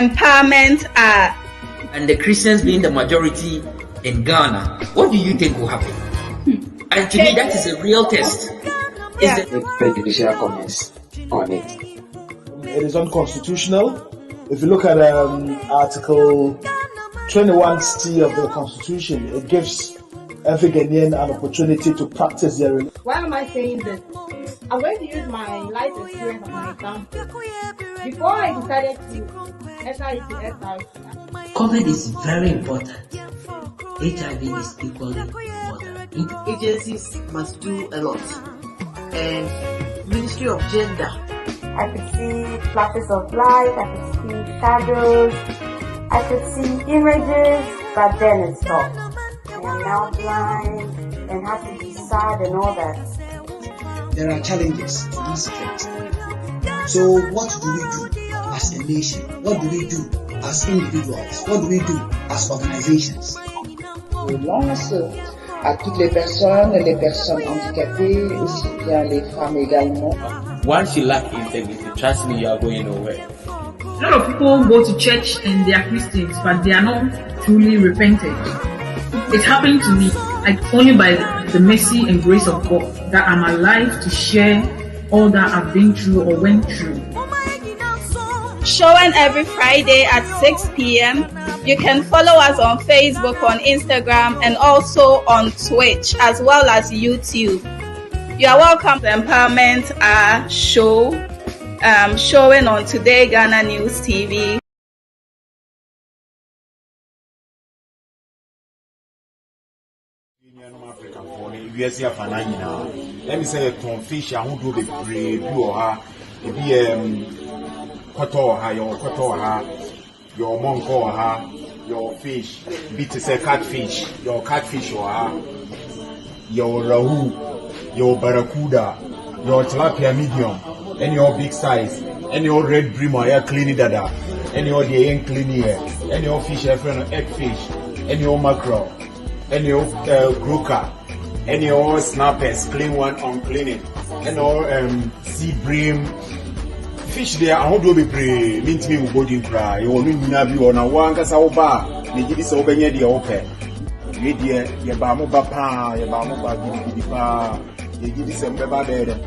empowerment are. And the Christians being the majority in Ghana, what do you think will happen? And to me, that is a real test. Yeah. Prejudicial comments on it. It is unconstitutional. If you look at Article 21C of the Constitution, it gives every Ghanaian an opportunity to practice their religion. Why am I saying this? I'm going to use my life experience as an example. Before I decided to enter into SRC, COVID is very important. HIV is equally important. Agencies must do a lot. And Ministry of Gender. I could see flashes of light, I could see shadows, I could see images, but then it stopped. I am now blind and have to be sad and all that. There are challenges to this effect. So what do we do as a nation? What do we do as individuals? What do we do as organizations? Je lance à toutes les personnes handicapées, aussi bien les femmes également. Once you lack integrity, trust me, you are going nowhere. A lot of people go to church and they are Christians, but they are not truly repentant. It's happened to me, like only by the mercy and grace of God that I'm alive to share all that I've been through or went through. Showing every Friday at 6 p.m. You can follow us on Facebook, on Instagram, and also on Twitch, as well as YouTube. You are welcome to Empowerment show, showing on Today Ghana News TV. Let me say a tonfish, I won't do the brave, your monk your fish, beat to say catfish, your catfish your rahu, your barracuda, your tilapia medium, and your big size, and your red brim or air cleaning dada, and your ain't clean here, and your fish friend egg fish, and your mackerel, and your croaker, and your snappers, clean one, unclean it, and your sea bream. Fish there, I won't do be pray. Means me will go in cry. You will not be on a one casaoba. The giddies open yet the open. You dear, your bamo papa, your bamo baggy pa, you give this a beba there.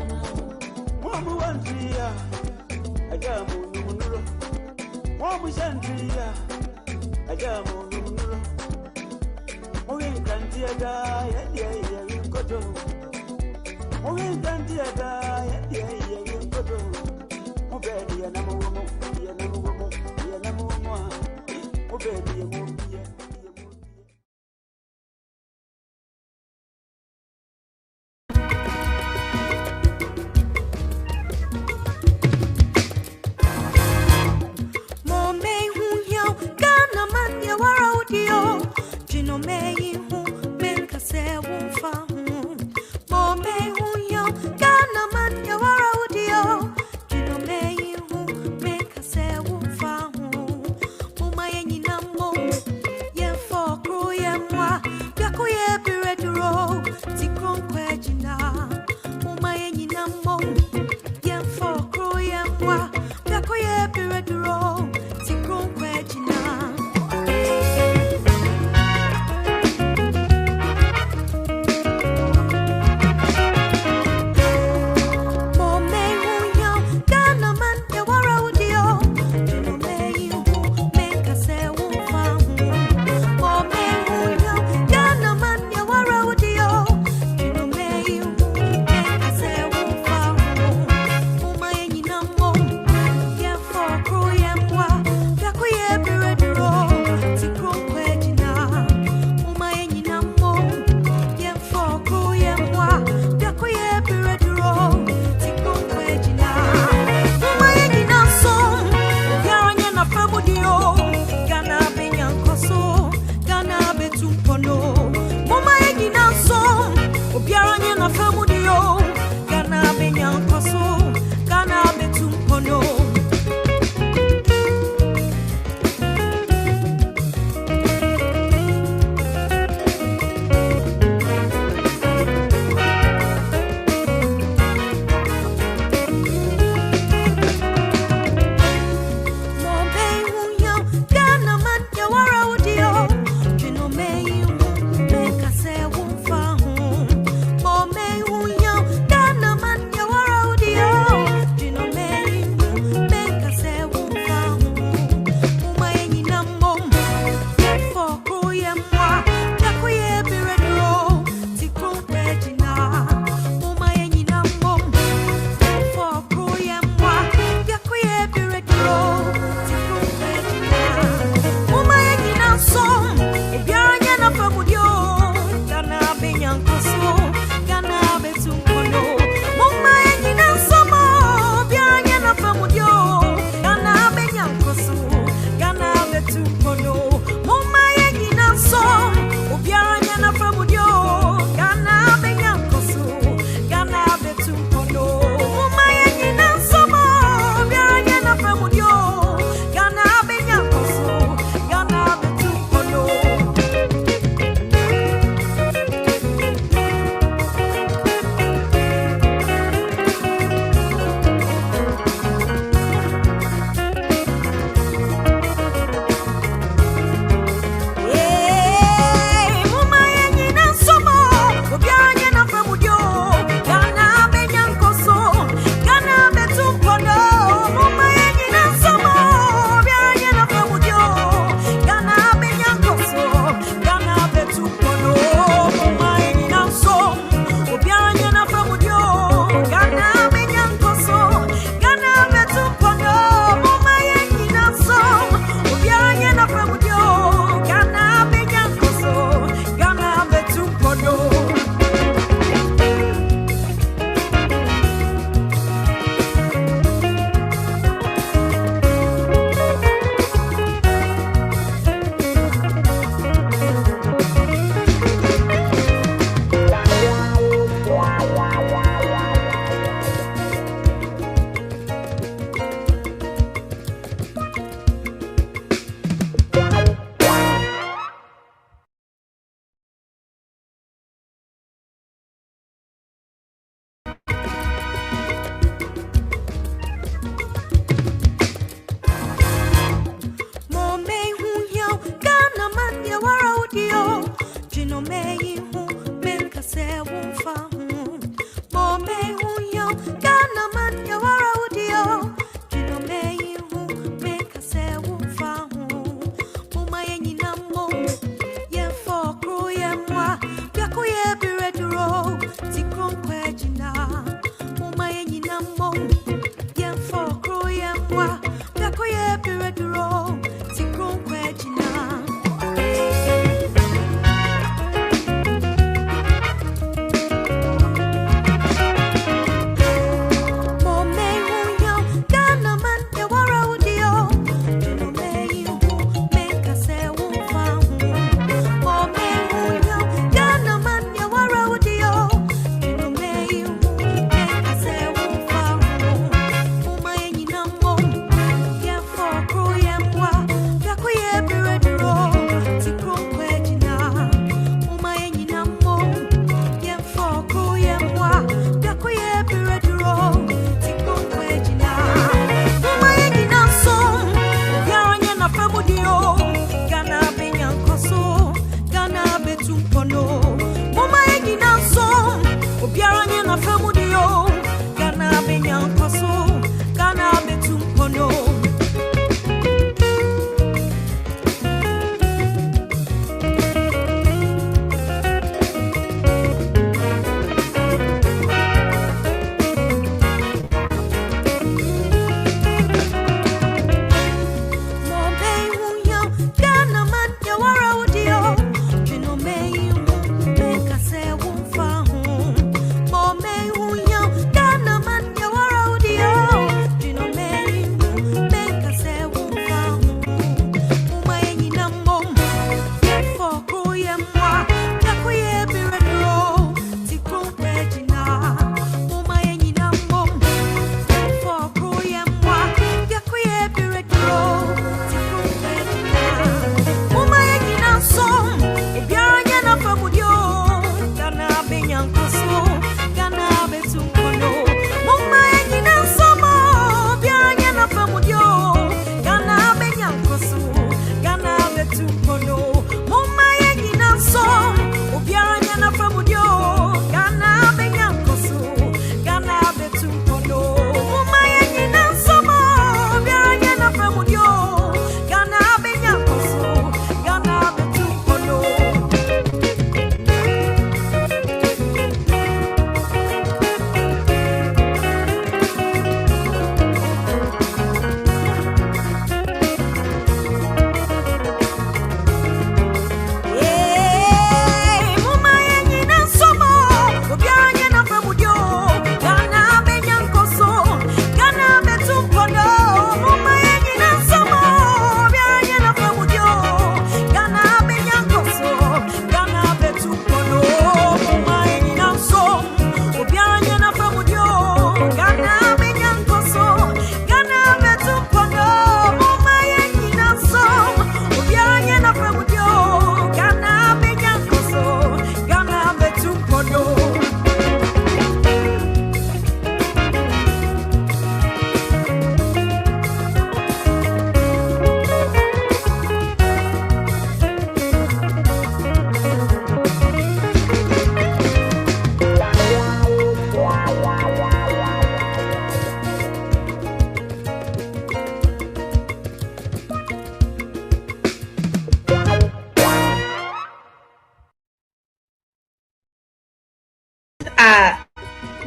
are,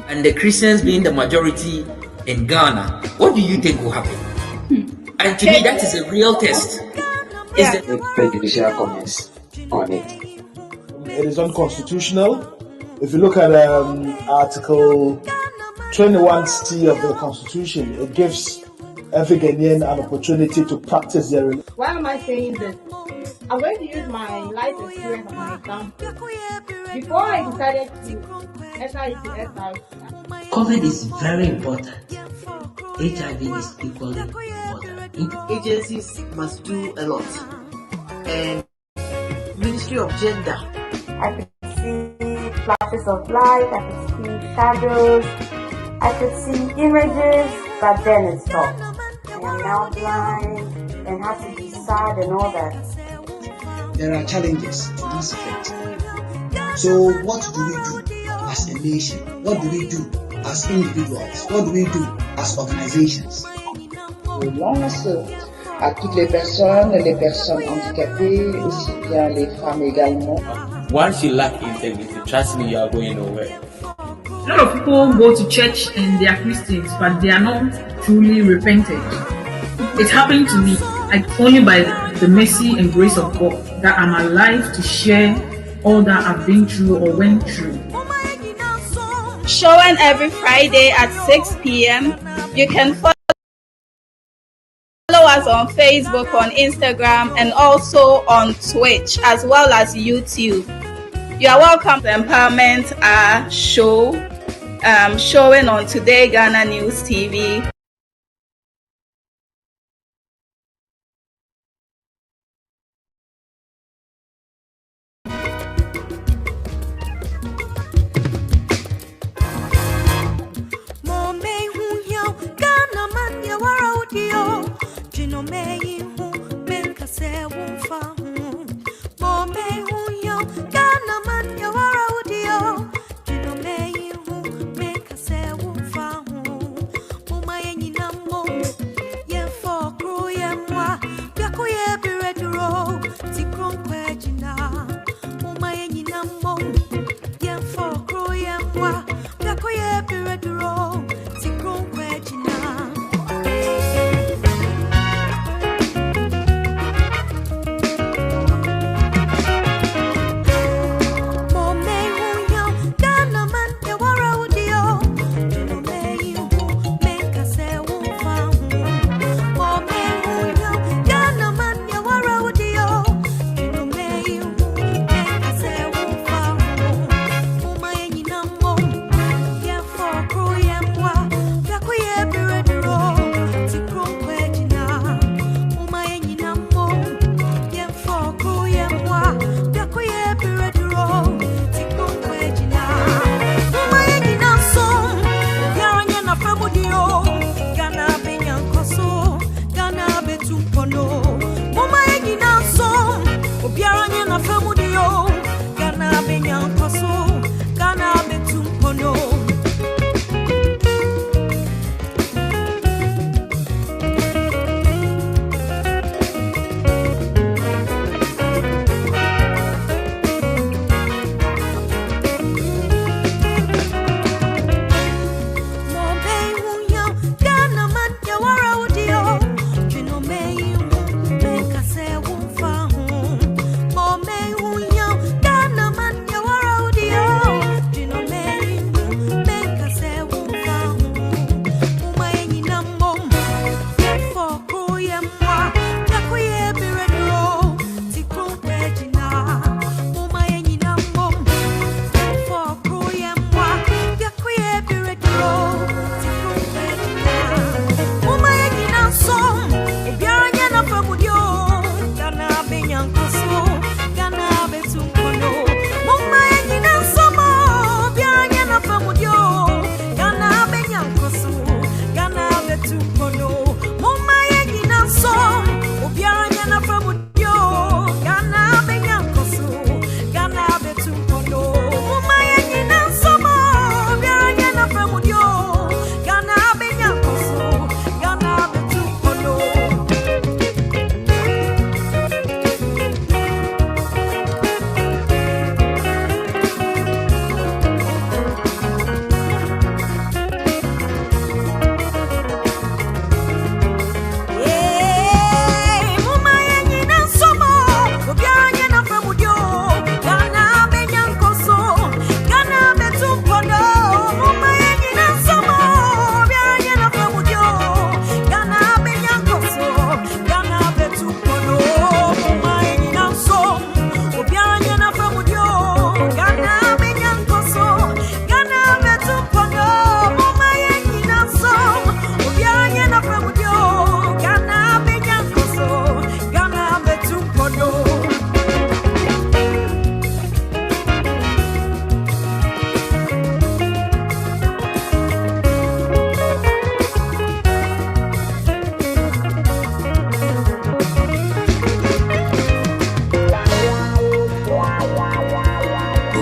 and the Christians being the majority in Ghana, what do you think will happen? And to me, that is a real test. Yeah. Prejudicial comments on it. It is unconstitutional. If you look at Article 21C of the Constitution, it gives every Ghanaian an opportunity to practice their religion. Why am I saying this? I'm going to use my life experience as an example. Before I decided to enter into SRC, COVID is very important. HIV is equally important. Agencies must do a lot. And Ministry of Gender. I could see flashes of light, I could see shadows, I could see images, but then it stopped. I am now blind and have to be sad and all that. There are challenges to this effect. So what do we do as a nation? What do we do as individuals? What do we do as organizations? Je lance à toutes les personnes handicapées, aussi bien les femmes également. Once you lack integrity, trust me, you are going nowhere. A lot of people go to church and they are Christians, but they are not truly repented. It's happened to me, only by the mercy and grace of God that I'm alive to share all that I've been through or went through. Showing every Friday at 6 p.m. You can follow us on Facebook, on Instagram, and also on Twitch, as well as YouTube. You are welcome to Empowerment show, showing on Today Ghana News TV.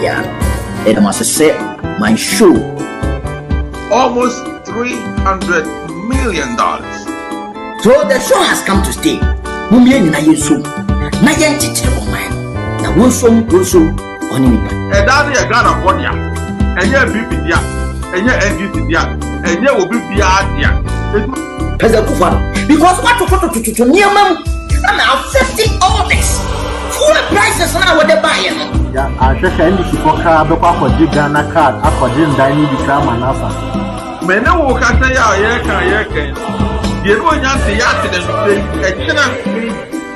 Bia. And I must say, my show. Almost $300 million. So the show has come to stay. Mumien na yesu. Na yentiche o man. Na wonso oni nipa. E daddy e Ghana for dia. Enye BP dia. Enye NGT dia. Enye obi bia dia. Because what to near mom and affecting all this. Full prices now what they buy. Yeah, I check any Sipoka, Boko for Ghana card, according to Dani Bikram and Asa. Mene wo ka say ya yeka. You know, you see, a china,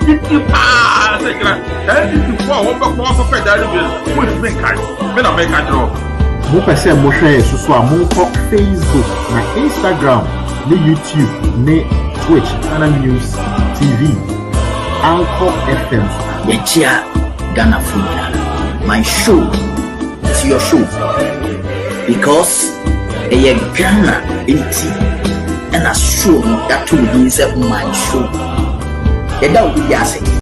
it's pa, and this is what that will make kind. When I make a draw. Mo say mo share so mo Facebook, na Instagram, na YouTube, na Twitch, TodayGhanaNews TV, Anchor FM. Yechia Ghana Food. My show is your show because a Ghana 80. And I show that to me is my show. And that will be asking.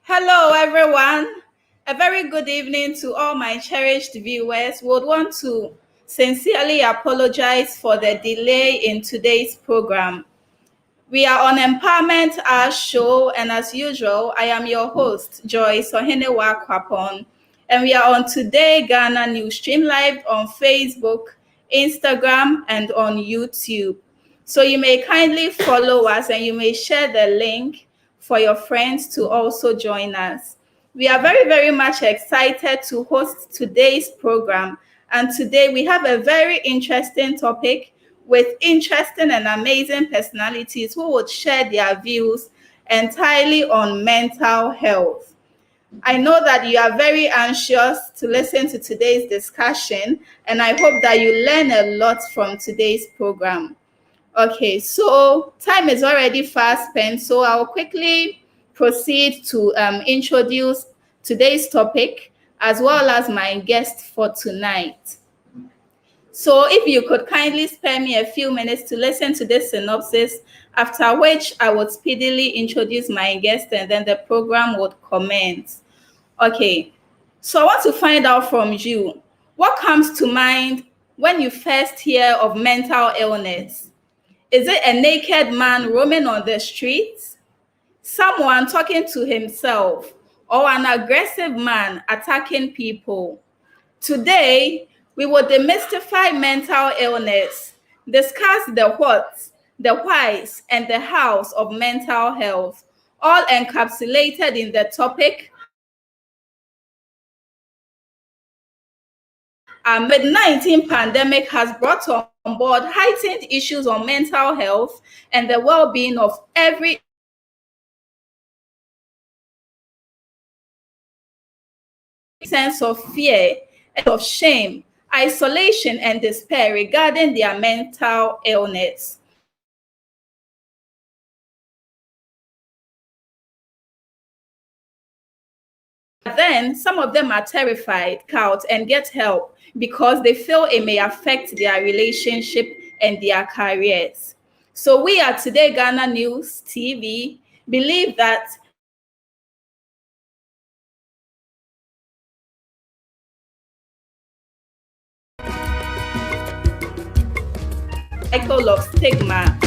Hello, everyone. A very good evening to all my cherished viewers. We would want to sincerely apologize for the delay in today's program. We are on Empowerment Hour show, and as usual, I am your host, Joyce Ohenewaa Kwapong. And we are on Today Ghana News, stream live on Facebook, Instagram, and on YouTube. So you may kindly follow us and you may share the link for your friends to also join us. We are very, very much excited to host today's program. And today we have a very interesting topic with interesting and amazing personalities who would share their views entirely on mental health. I know that you are very anxious to listen to today's discussion, and I hope that you learn a lot from today's program. Okay, so time is already fast spent, so I'll quickly proceed to introduce today's topic as well as my guest for tonight. So if you could kindly spare me a few minutes to listen to this synopsis, after which I would speedily introduce my guest and then the program would commence. Okay, so I want to find out from you, what comes to mind when you first hear of mental illness? Is it a naked man roaming on the streets? Someone talking to himself? Or an aggressive man attacking people? Today, we will demystify mental illness, discuss the whats, the whys, and the hows of mental health, all encapsulated in the topic COVID-19 pandemic has brought on board heightened issues on mental health and the well-being of every sense of fear, of shame, isolation, and despair regarding their mental illness. Then some of them are terrified, cowed, and get help because they feel it may affect their relationship and their careers. So we at Today Ghana News TV believe that cycle of stigma,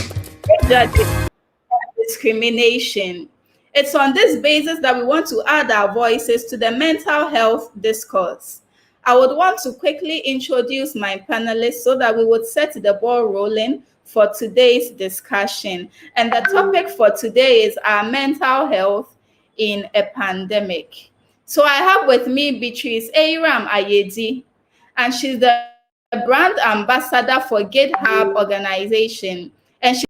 prejudice, and discrimination. It's on this basis that we want to add our voices to the mental health discourse. I would want to quickly introduce my panelists so that we would set the ball rolling for today's discussion. And the topic for today is our mental health in a pandemic. So I have with me Beatrice Aram Ayedi, and she's the brand ambassador for GitHub organization. And she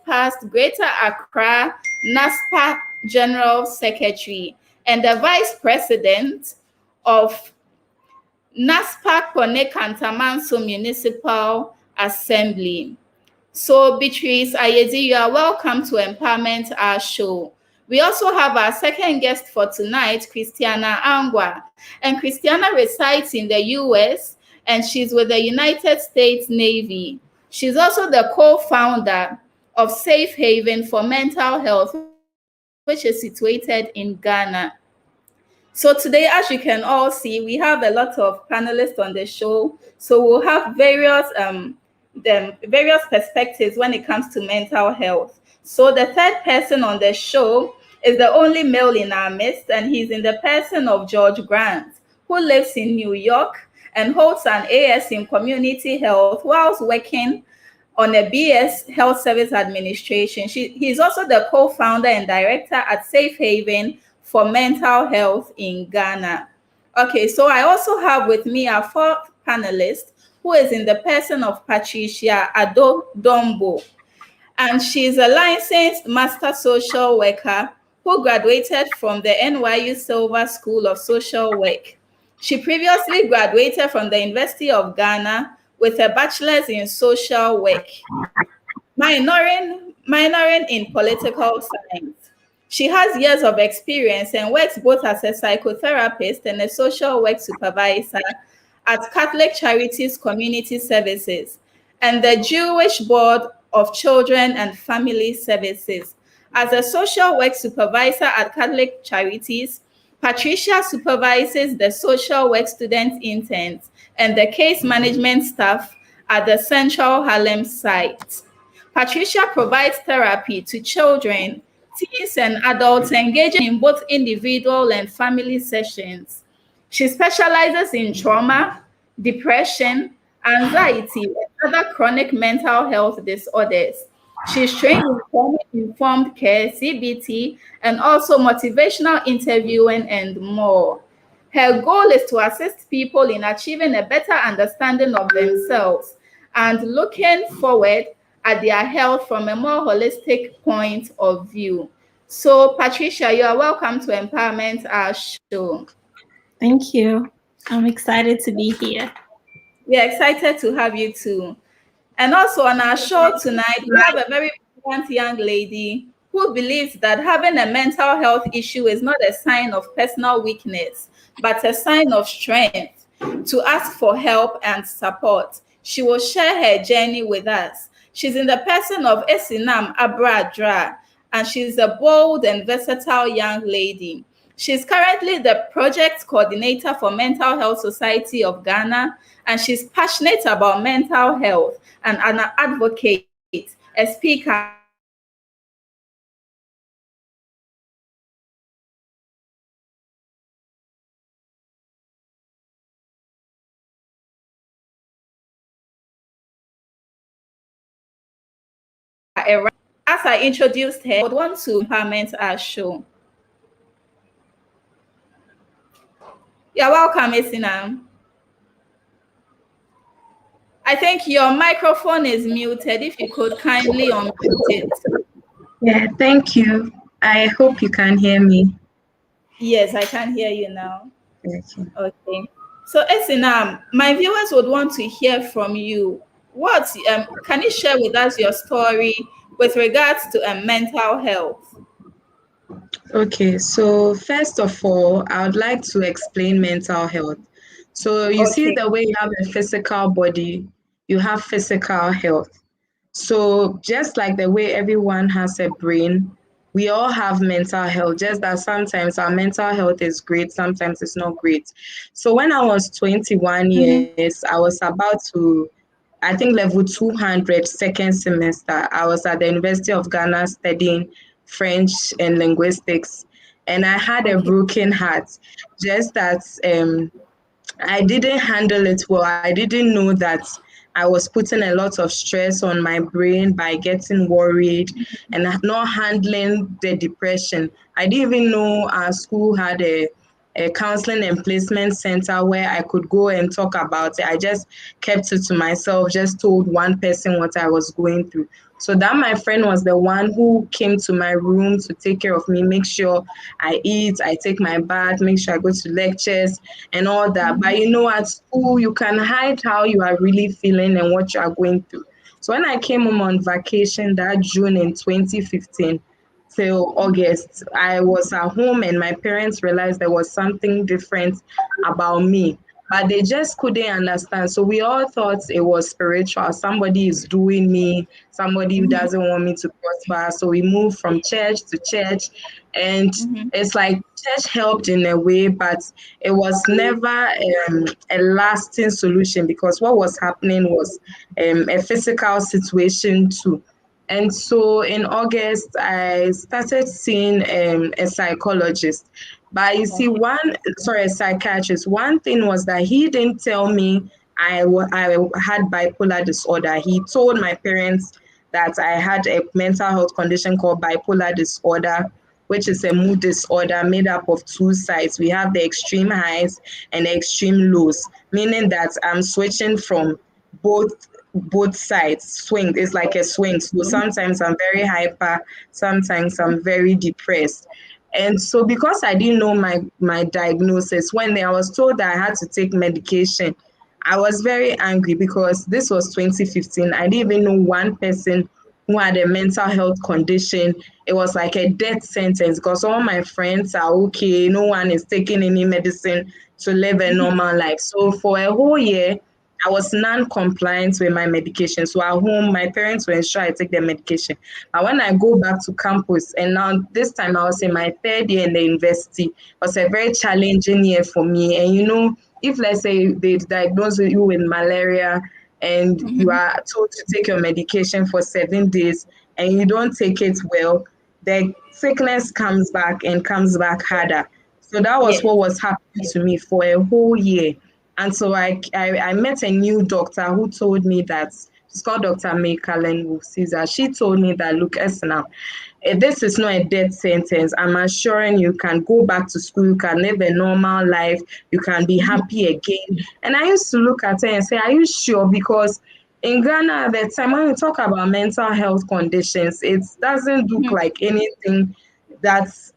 past Greater Accra NASPA General Secretary and the Vice President of NASPA Kone Kantamanso Municipal Assembly. So Beatrice Ayedi, you are welcome to Empowerment Hour show. We also have our second guest for tonight, Christiana Angwa. And Christiana resides in the US and she's with the United States Navy. She's also the co-founder of Safe Haven for Mental Health, which is situated in Ghana. So today, as you can all see, we have a lot of panelists on the show. So we'll have various perspectives when it comes to mental health. So the third person on the show is the only male in our midst, and he's in the person of George Grant, who lives in New York and holds an AS in community health whilst working on a BS Health Service Administration. He's also the co-founder and director at Safe Haven for Mental Health in Ghana. Okay, so I also have with me our fourth panelist, who is in the person of Patricia Ado Dombo. And she's a licensed master social worker who graduated from the NYU Silver School of Social Work. She previously graduated from the University of Ghana with a bachelor's in social work, minoring in political science. She has years of experience and works both as a psychotherapist and a social work supervisor at Catholic Charities Community Services and the Jewish Board of Children and Family Services. As a social work supervisor at Catholic Charities, Patricia supervises the social work student interns and the case management staff at the Central Harlem site. Patricia provides therapy to children, teens, and adults engaging in both individual and family sessions. She specializes in trauma, depression, anxiety, and other chronic mental health disorders. She's trained in trauma-informed care, CBT, and also motivational interviewing and more. Her goal is to assist people in achieving a better understanding of themselves and looking forward at their health from a more holistic point of view. So, Patricia, you are welcome to Empowerment Our Show. Thank you. I'm excited to be here. We're excited to have you too. And also on our show tonight, we have a very brilliant young lady who believes that having a mental health issue is not a sign of personal weakness, but a sign of strength to ask for help and support. She will share her journey with us. She's in the person of Esinam Abradra, and she's a bold and versatile young lady. She's currently the project coordinator for Mental Health Society of Ghana, and she's passionate about mental health and an advocate, a speaker, as I introduced her, I would want to Empowerment Our Show. You're welcome, Esinam. I think your microphone is muted. If you could kindly unmute it. Yeah, thank you. I hope you can hear me. Yes, I can hear you now. Okay. So, Esinam, my viewers would want to hear from you. Can you share with us your story with regards to mental health? Okay, so first of all, I would like to explain mental health. So you see the way you have a physical body, you have physical health. So just like the way everyone has a brain, we all have mental health, just that sometimes our mental health is great, sometimes it's not great. So when I was 21 years, I was about to, I think level 200 second semester. I was at the University of Ghana studying French and linguistics, and I had a broken heart. Just that I didn't handle it well. I didn't know that I was putting a lot of stress on my brain by getting worried and not handling the depression. I didn't even know our school had a counseling and placement center where I could go and talk about it. I just kept it to myself, just told one person what I was going through. So that my friend was the one who came to my room to take care of me, make sure I eat, I take my bath, make sure I go to lectures and all that. But at school, you can hide how you are really feeling and what you are going through. So when I came home on vacation that June in 2015, till August, I was at home and my parents realized there was something different about me. but they just couldn't understand. So we all thought it was spiritual. Somebody is doing me, somebody who doesn't want me to prosper. So we moved from church to church, and it's like church helped in a way, but it was never a lasting solution, because what was happening was a physical situation too. And so in August, I started seeing a psychologist. But you see, a psychiatrist. One thing was that he didn't tell me I had bipolar disorder. He told my parents that I had a mental health condition called bipolar disorder, which is a mood disorder made up of two sides. We have the extreme highs and the extreme lows, meaning that I'm switching from both sides. Swing. It's like a swing. So sometimes I'm very hyper, sometimes I'm very depressed. And so because I didn't know my diagnosis, when I was told that I had to take medication, I was very angry, because this was 2015. I didn't even know one person who had a mental health condition. It was like a death sentence, because all my friends are okay. No one is taking any medicine to live a normal life. So for a whole year, I was non-compliant with my medication. So at home, my parents were sure I take the medication. But when I go back to campus, and now this time I was in my third year in the university, it was a very challenging year for me. And if let's say they diagnose you with malaria and you are told to take your medication for 7 days and you don't take it well, the sickness comes back and comes back harder. So that was what was happening to me for a whole year. And so I met a new doctor who told me that, she's called Dr. May Cullen Caesar. She told me that, look, Esna, this is not a death sentence. I'm assuring you can go back to school, you can live a normal life, you can be happy again. And I used to look at her and say, are you sure? Because in Ghana at the time, when we talk about mental health conditions, it doesn't look like anything that's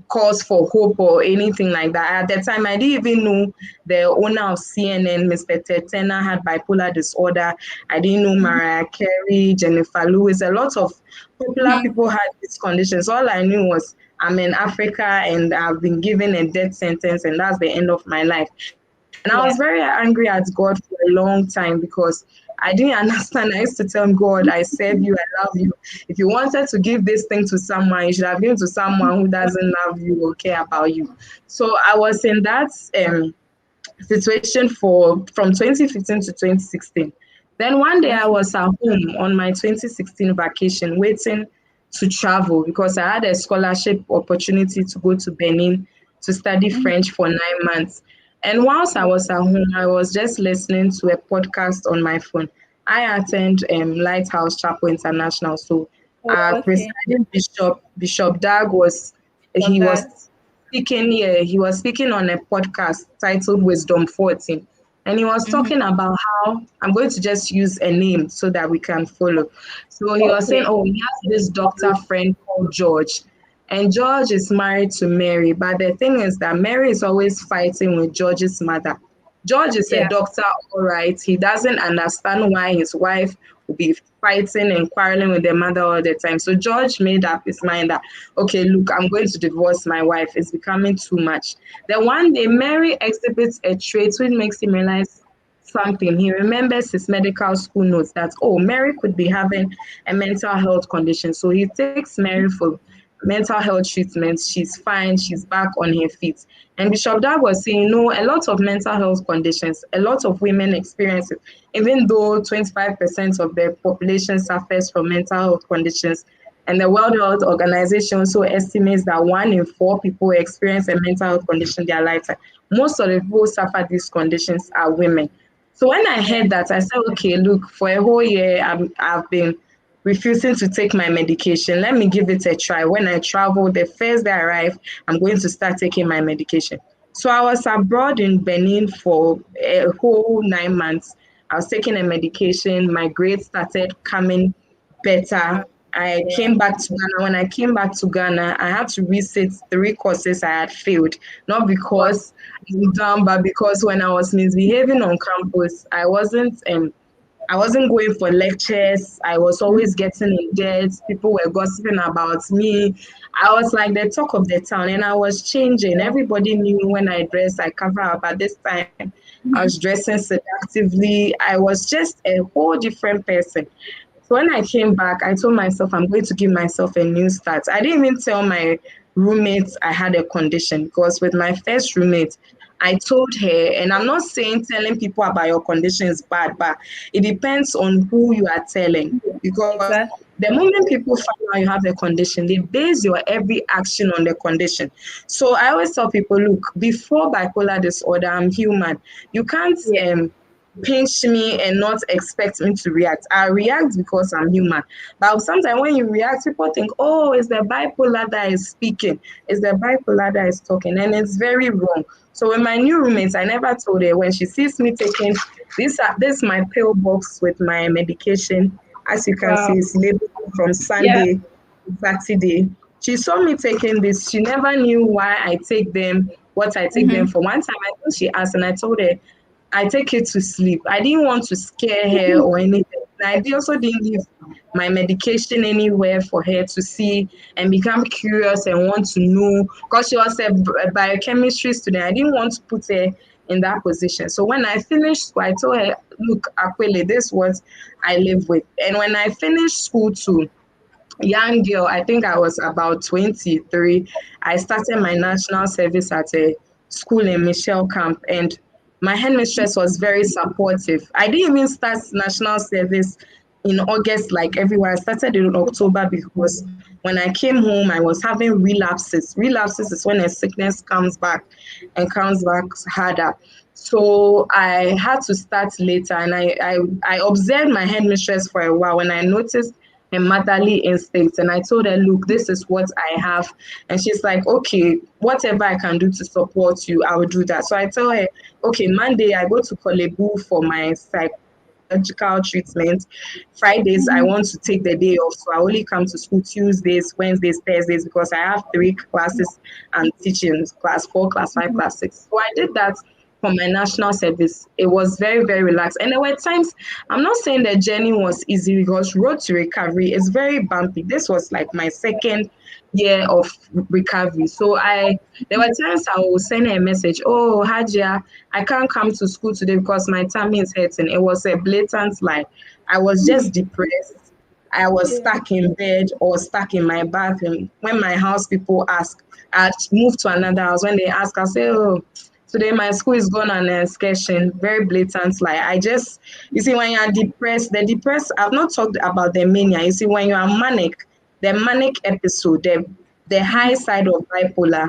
cause for hope or anything like that. At the time, I didn't even know the owner of CNN, Mr. Tetena, had bipolar disorder. I didn't know Mariah Carey, Jennifer Lewis. A lot of popular people had these conditions. All I knew was I'm in Africa and I've been given a death sentence, and that's the end of my life. And I was very angry at God for a long time, because I didn't understand. I used to tell God, I serve you, I love you. If you wanted to give this thing to someone, you should have given to someone who doesn't love you or care about you. So I was in that situation from 2015 to 2016. Then one day I was at home on my 2016 vacation waiting to travel, because I had a scholarship opportunity to go to Benin to study French for 9 months. And whilst I was at home, I was just listening to a podcast on my phone. I attend Lighthouse Chapel International. So our presiding Bishop Dag was speaking on a podcast titled Wisdom 14. And he was talking about how, I'm going to just use a name so that we can follow. So he was saying, he has this doctor friend called George. And George is married to Mary. But the thing is that Mary is always fighting with George's mother. George is a doctor, all right. He doesn't understand why his wife will be fighting and quarreling with their mother all the time. So George made up his mind that, okay, look, I'm going to divorce my wife. It's becoming too much. Then one day, Mary exhibits a trait which makes him realize something. He remembers his medical school notes that, Mary could be having a mental health condition. So he takes Mary for mental health treatments. She's fine. She's back on her feet. And Bishop Dag was saying, no, a lot of mental health conditions, a lot of women experience it. Even though 25% of the population suffers from mental health conditions, and the World Health Organization also estimates that 1 in 4 people experience a mental health condition in their lifetime. Most of the people who suffer these conditions are women. So when I heard that, I said, okay, look, for a whole year, I've been refusing to take my medication. Let me give it a try. When I travel, the first day I arrive, I'm going to start taking my medication. So I was abroad in Benin for a whole 9 months. I was taking a medication. My grades started coming better. I came back to Ghana. When I came back to Ghana, I had to resit 3 courses I had failed. Not because I'm dumb, but because when I was misbehaving on campus, I wasn't I wasn't going for lectures. I was always getting in debt. People were gossiping about me. I was like the talk of the town, and I was changing. Everybody knew when I dressed, I cover up. At this time, I was dressing seductively. I was just a whole different person. So when I came back, I told myself I'm going to give myself a new start. I didn't even tell my roommates I had a condition because with my first roommate, I told her, and I'm not saying telling people about your condition is bad, but it depends on who you are telling. Because Exactly. the moment people find out you have a condition, they base your every action on the condition. So I always tell people, look, before bipolar disorder, I'm human. You can't Yeah. pinch me and not expect me to react. I react because I'm human. But sometimes when you react, people think, oh, it's the bipolar that is speaking, it's the bipolar that is talking, and it's very wrong. So with my new roommates, I never told her when she sees me taking this my pill box with my medication. As you can see, Wow. it's labeled from Yeah. Sunday to Saturday. She saw me taking this. She never knew why I take them, what I take them Mm-hmm. for. One time I think she asked and I told her, I take it to sleep. I didn't want to scare her or anything. I also didn't leave my medication anywhere for her to see and become curious and want to know. Because she was a biochemistry student, I didn't want to put her in that position. So when I finished school, I told her, look, Akwele, this is what I live with. And when I finished school too, young girl, I think I was about 23. I started my national service at a school in Michelle Camp, and my headmistress was very supportive. I didn't even start national service in August like everyone. I started in October because when I came home, I was having relapses. Relapses is when a sickness comes back and comes back harder. So I had to start later, and I observed my headmistress for a while. When I noticed her motherly instincts, and I told her, look, this is what I have. And she's like, okay, whatever I can do to support you, I will do that. So I tell her, okay, Monday I go to Kolebu for my psychological treatment. Fridays I want to take the day off, so I only come to school Tuesdays, Wednesdays, Thursdays, because I have 3 classes and teaching: class 4, class 5, class 6. So I did that for my national service. It was very, very relaxed. And there were times, I'm not saying the journey was easy because road to recovery is very bumpy. This was like my second year of recovery. So there were times I would send her a message, oh, Hajia, I can't come to school today because my tummy is hurting. It was a blatant lie. I was just depressed. I was stuck in bed or stuck in my bathroom. When my house people ask, I moved to another house. When they ask, I say, oh, today my school is going on an excursion. Very blatant lie. You see, when you're depressed, I've not talked about the mania. You see, when you are manic, the manic episode, the high side of bipolar,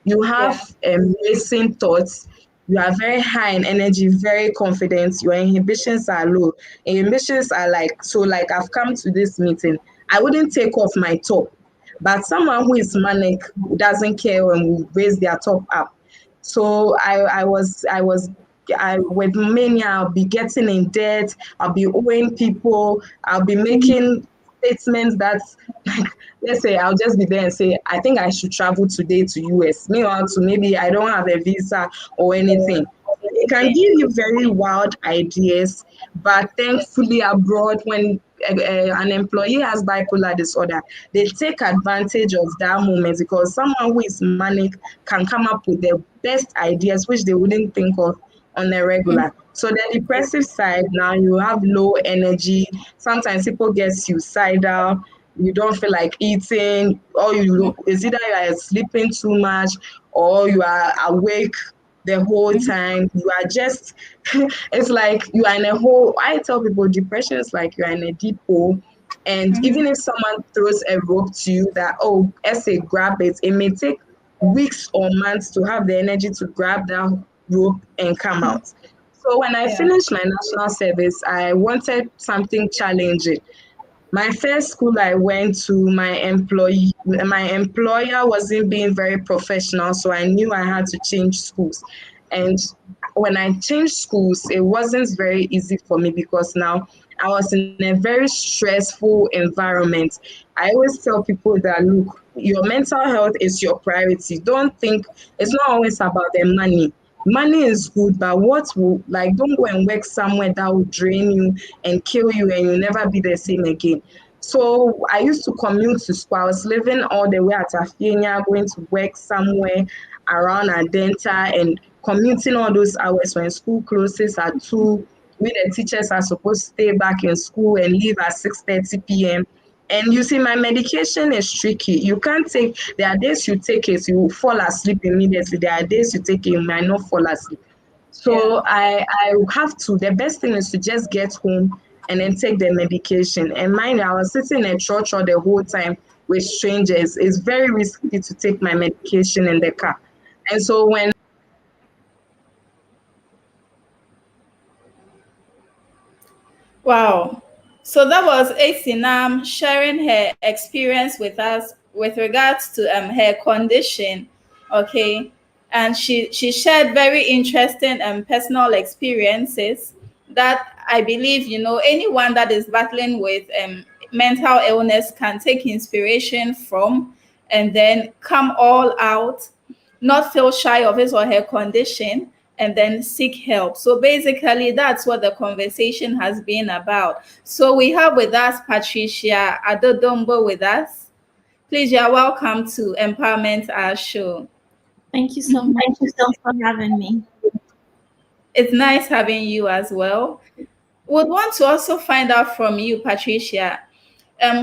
you have Yeah. racing thoughts. You are very high in energy, very confident. Your inhibitions are low. Inhibitions are like, so like I've come to this meeting. I wouldn't take off my top, but someone who is manic doesn't care when we raise their top up. So I with mania, I'll be getting in debt, I'll be owing people, I'll be making statements that like, let's say I'll just be there and say, I think I should travel today to US. Meanwhile, to maybe I don't have a visa or anything. It can give you very wild ideas, but thankfully abroad, when an employee has bipolar disorder, they take advantage of that moment because someone who is manic can come up with the best ideas which they wouldn't think of on a regular. So the depressive side, now you have low energy. Sometimes people get suicidal. You don't feel like eating, or it's either you are sleeping too much or you are awake the whole time. You are just, it's like you are in a hole. I tell people depression is like you are in a deep hole. And even if someone throws a rope to you that, oh, essay, grab it, it may take weeks or months to have the energy to grab that rope and come out. So when I Yeah. finished my national service, I wanted something challenging. My first school I went to, my employer wasn't being very professional, so I knew I had to change schools. And when I changed schools, it wasn't very easy for me because now I was in a very stressful environment. I always tell people that, look, your mental health is your priority. Don't think it's not always about the money. money is good, but what will, like, don't go and work somewhere that will drain you and kill you and you'll never be the same again. So I used to commute to school. I was living all the way at Afienia, going to work somewhere around Adenta and commuting all those hours when school closes at 2. We the teachers are supposed to stay back in school and leave at 6:30 p.m. And you see, my medication is tricky. You can't take, there are days you take it, you will fall asleep immediately. There are days you take it, you might not fall asleep. So I have to, the best thing is to just get home and then take the medication. And mind you, I was sitting in church all the whole time with strangers. It's very risky to take my medication in the car. And so when Wow. So that was Asinam sharing her experience with us with regards to her condition. Okay. And she shared very interesting and personal experiences that I believe, anyone that is battling with mental illness can take inspiration from, and then come all out, not feel shy of his or her condition, and then seek help. So basically, that's what the conversation has been about. So we have with us Patricia Adodombo with us. Please, you're welcome to Empowerment Our Show. Thank you so much for having me. It's nice having you as well. Would want to also find out from you, Patricia,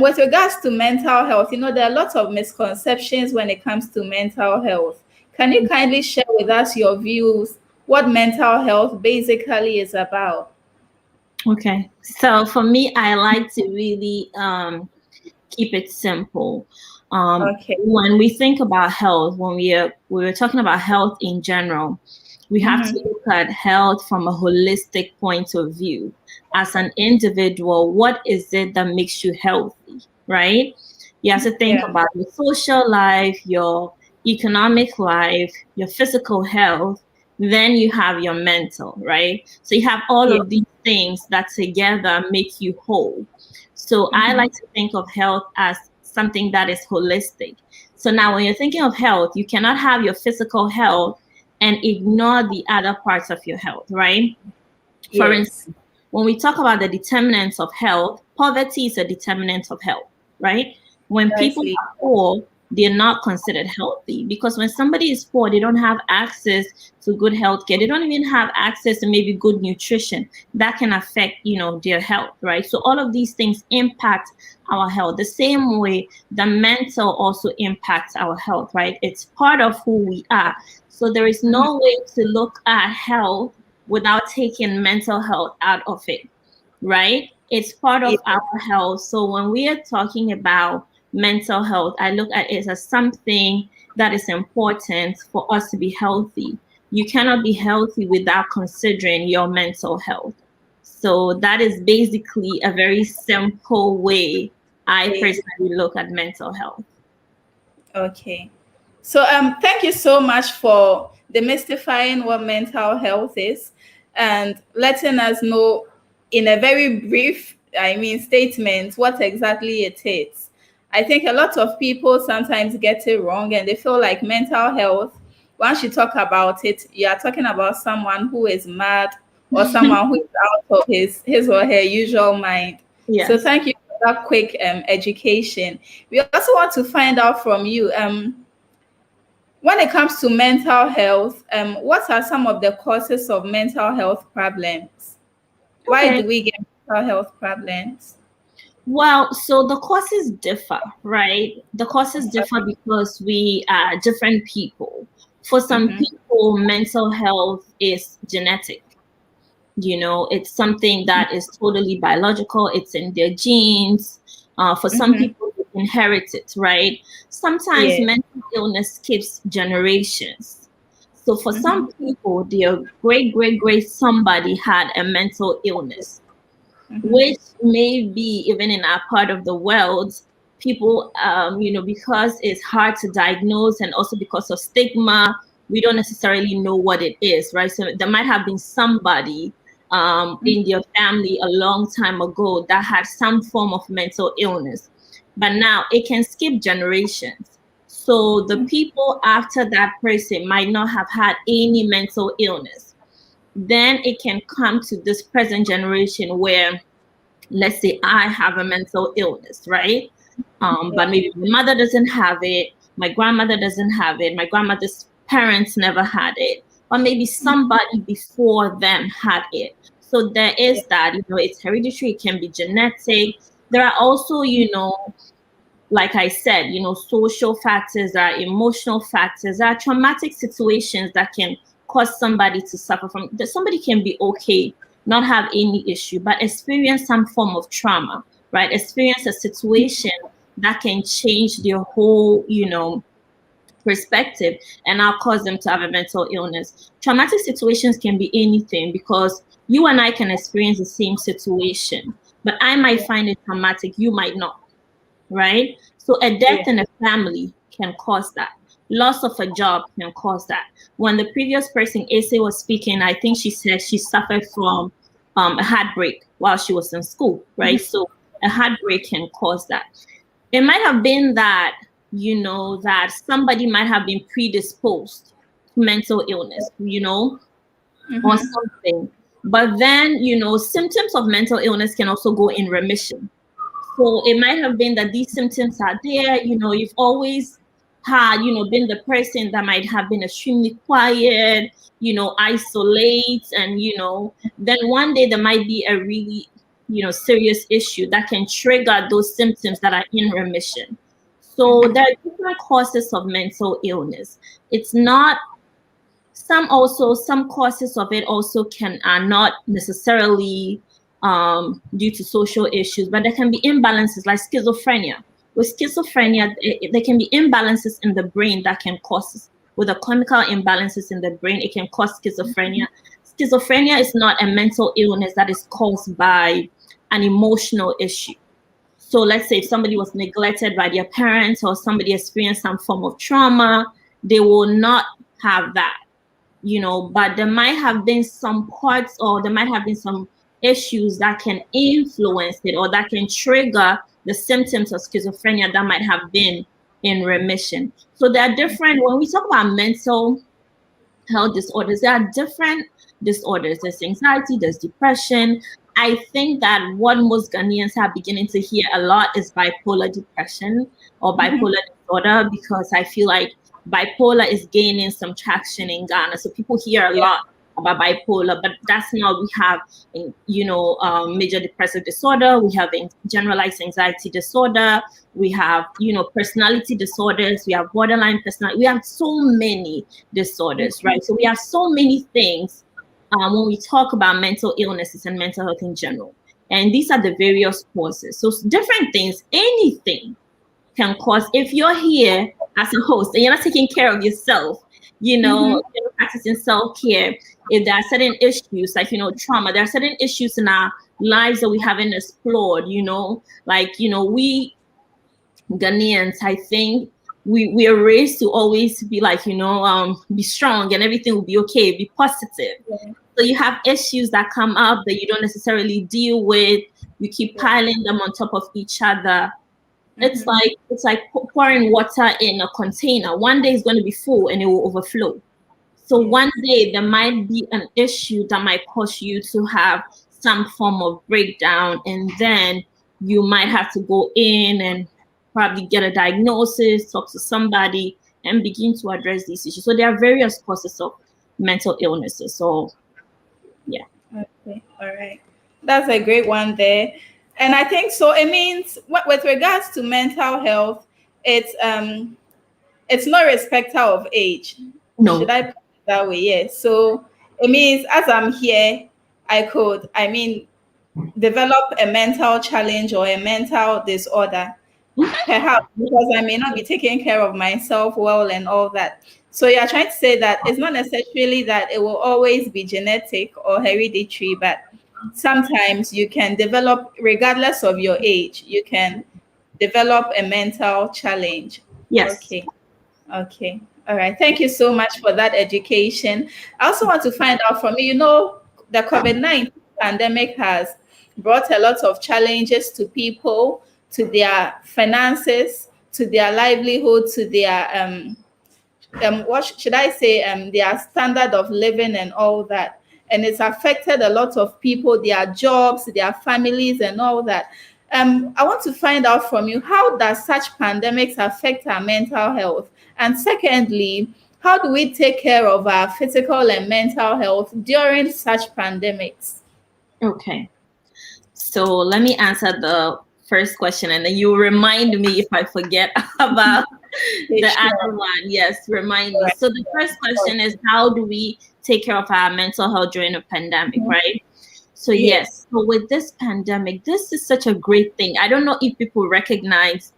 with regards to mental health. There are lots of misconceptions when it comes to mental health. Can you kindly share with us your views, what mental health basically is about? Okay, so for me, I like to really keep it simple. When we think about health, when we were talking about health in general, we have to look at health from a holistic point of view. As an individual, what is it that makes you healthy, right? You have to think about your social life, your economic life, your physical health, then you have your mental, right? So you have all of these things that together make you whole. So I like to think of health as something that is holistic. So now when you're thinking of health, you cannot have your physical health and ignore the other parts of your health, right? For instance, when we talk about the determinants of health, poverty is a determinant of health, right? When people are poor, they're not considered healthy, because when somebody is poor, they don't have access to good health care. They don't even have access to maybe good nutrition. That can affect, their health, right? So all of these things impact our health. The same way the mental also impacts our health, right? It's part of who we are. So there is no way to look at health without taking mental health out of it, right? It's part of our health. So when we are talking about mental health, I look at it as something that is important for us to be healthy. You cannot be healthy without considering your mental health. So that is basically a very simple way I personally look at mental health. Okay. So thank you so much for demystifying what mental health is and letting us know in a very brief, statement what exactly it is. I think a lot of people sometimes get it wrong and they feel like mental health, once you talk about it, you are talking about someone who is mad or someone who is out of his or her usual mind. Yes. So thank you for that quick education. We also want to find out from you, when it comes to mental health, what are some of the causes of mental health problems? Why do we get mental health problems? Well, so the causes differ, right? The causes differ because we are different people. For some people, mental health is genetic. It's something that is totally biological. It's in their genes. For some people, they inherit it, right? Sometimes mental illness skips generations. So for some people, their great somebody had a mental illness, which may be even in our part of the world, people, because it's hard to diagnose and also because of stigma, we don't necessarily know what it is, right? So there might have been somebody in your family a long time ago that had some form of mental illness, but now it can skip generations. So the people after that person might not have had any mental illness. Then it can come to this present generation where, let's say I have a mental illness, right? But maybe my mother doesn't have it, my grandmother doesn't have it, my grandmother's parents never had it, or maybe somebody before them had it. So there is that, it's hereditary, it can be genetic. There are also, like I said, social factors, there are emotional factors, there are traumatic situations that can cause somebody to suffer from. That somebody can be okay, not have any issue, but experience some form of trauma, right? Experience a situation that can change their whole, perspective, and now cause them to have a mental illness. Traumatic situations can be anything, because you and I can experience the same situation, but I might find it traumatic, you might not, right? So a death in a family can cause that. Loss of a job can cause that. When the previous person, Asa, was speaking, I think she said she suffered from a heartbreak while she was in school, right? So a heartbreak can cause that. It might have been that, that somebody might have been predisposed to mental illness, or something. But then, symptoms of mental illness can also go in remission. So it might have been that these symptoms are there, you've always had, been the person that might have been extremely quiet, isolate, and, then one day there might be a really, serious issue that can trigger those symptoms that are in remission. So there are different causes of mental illness. It's not, some causes of it also are not necessarily due to social issues, but there can be imbalances like schizophrenia. With schizophrenia, there can be imbalances in the brain that can cause, with the chemical imbalances in the brain, it can cause schizophrenia. Schizophrenia is not a mental illness that is caused by an emotional issue. So let's say if somebody was neglected by their parents, or somebody experienced some form of trauma, they will not have that, but there might have been some parts, or there might have been some issues that can influence it, or that can trigger the symptoms of schizophrenia that might have been in remission. So there are different, when we talk about mental health disorders, there are different disorders. There's anxiety, there's depression. I think that what most Ghanaians are beginning to hear a lot is bipolar depression or bipolar disorder, because I feel like bipolar is gaining some traction in Ghana. So people hear a lot about bipolar, but that's not, we have, major depressive disorder, we have generalized anxiety disorder, we have, personality disorders, we have borderline personality, we have so many disorders, right? So we have so many things when we talk about mental illnesses and mental health in general. And these are the various causes. So different things, anything can cause, if you're here as a host and you're not taking care of yourself, you're practicing self-care, if there are certain issues like, trauma, there are certain issues in our lives that we haven't explored, like, we Ghanaians, I think we are raised to always be like, be strong and everything will be okay, be positive. So you have issues that come up that you don't necessarily deal with. You keep piling them on top of each other. It's like pouring water in a container. One day it's going to be full and it will overflow. So one day there might be an issue that might cause you to have some form of breakdown, and then you might have to go in and probably get a diagnosis, talk to somebody, and begin to address these issues. So there are various causes of mental illnesses. So, yeah. Okay, all right. That's a great one there. And I think so. It means with regards to mental health, it's no respecter of age. No. Should I put it that way? Yes. So it means as I'm here, I could, develop a mental challenge or a mental disorder, perhaps because I may not be taking care of myself well and all that. So you're trying to say that it's not necessarily that it will always be genetic or hereditary, but sometimes you can develop, regardless of your age, you can develop a mental challenge. Yes. Okay. All right. Thank you so much for that education. I also want to find out from you, the COVID-19 pandemic has brought a lot of challenges to people, to their finances, to their livelihood, to their what should I say, their standard of living and all that. And it's affected a lot of people, their jobs, their families, and all that. I want to find out from you, how does such pandemics affect our mental health? And secondly, how do we take care of our physical and mental health during such pandemics? Okay. So let me answer the first question, and then you remind me if I forget about the other one. Yes, remind me. So the first question is, how do we take care of our mental health during a pandemic, right? So yes, so with this pandemic, this is such a great thing. I don't know if people recognize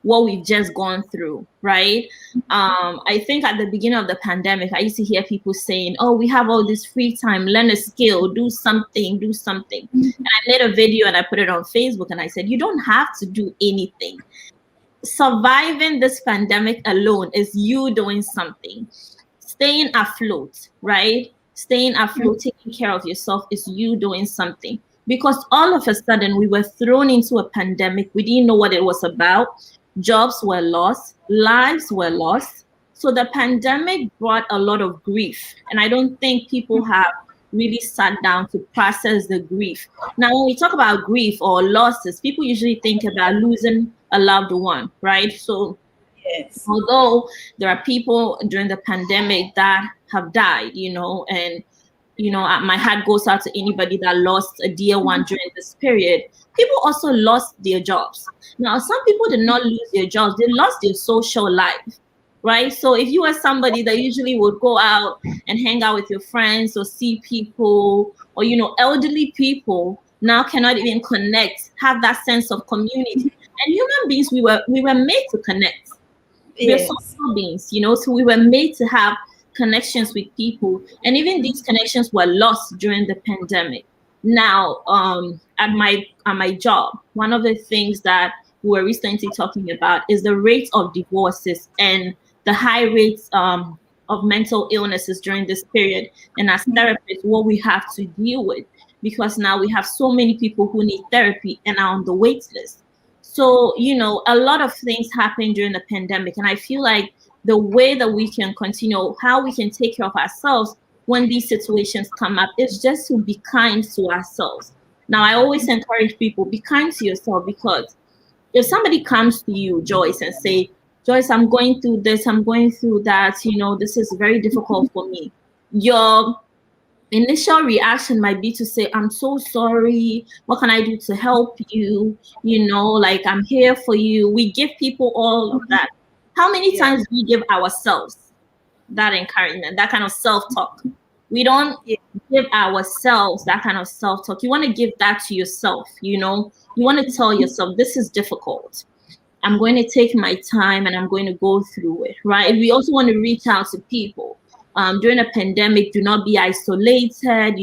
what we've just gone through, right? I think at the beginning of the pandemic, I used to hear people saying, oh, we have all this free time, learn a skill, do something. And I made a video and I put it on Facebook and I said, you don't have to do anything. Surviving this pandemic alone is you doing something. Staying afloat, right? Staying afloat, taking care of yourself is you doing something. Because all of a sudden we were thrown into a pandemic. We didn't know what it was about. Jobs were lost, lives were lost. So the pandemic brought a lot of grief. And I don't think people have really sat down to process the grief. Now, when we talk about grief or losses, people usually think about losing a loved one, right? So although there are people during the pandemic that have died, and my heart goes out to anybody that lost a dear one during this period. People also lost their jobs. Now, some people did not lose their jobs. They lost their social life, right? So if you are somebody that usually would go out and hang out with your friends or see people or, elderly people now cannot even connect, have that sense of community. And human beings, we were made to connect. We're social beings, so we were made to have connections with people, and even these connections were lost during the pandemic. Now, at my job, one of the things that we were recently talking about is the rate of divorces and the high rates of mental illnesses during this period. And as therapists, what we have to deal with, because now we have so many people who need therapy and are on the wait list. So, a lot of things happened during the pandemic, and I feel like the way that we can continue, how we can take care of ourselves when these situations come up, is just to be kind to ourselves. Now, I always encourage people, be kind to yourself, because if somebody comes to you, Joyce, and say, Joyce, I'm going through this, I'm going through that, this is very difficult for me. Your initial reaction might be to say, I'm so sorry. What can I do to help you? Like, I'm here for you. We give people all of that. How many times do we give ourselves that encouragement, that kind of self-talk? We don't give ourselves that kind of self-talk. You want to give that to yourself, You want to tell yourself, this is difficult. I'm going to take my time and I'm going to go through it, right? We also want to reach out to people. During a pandemic, do not be isolated,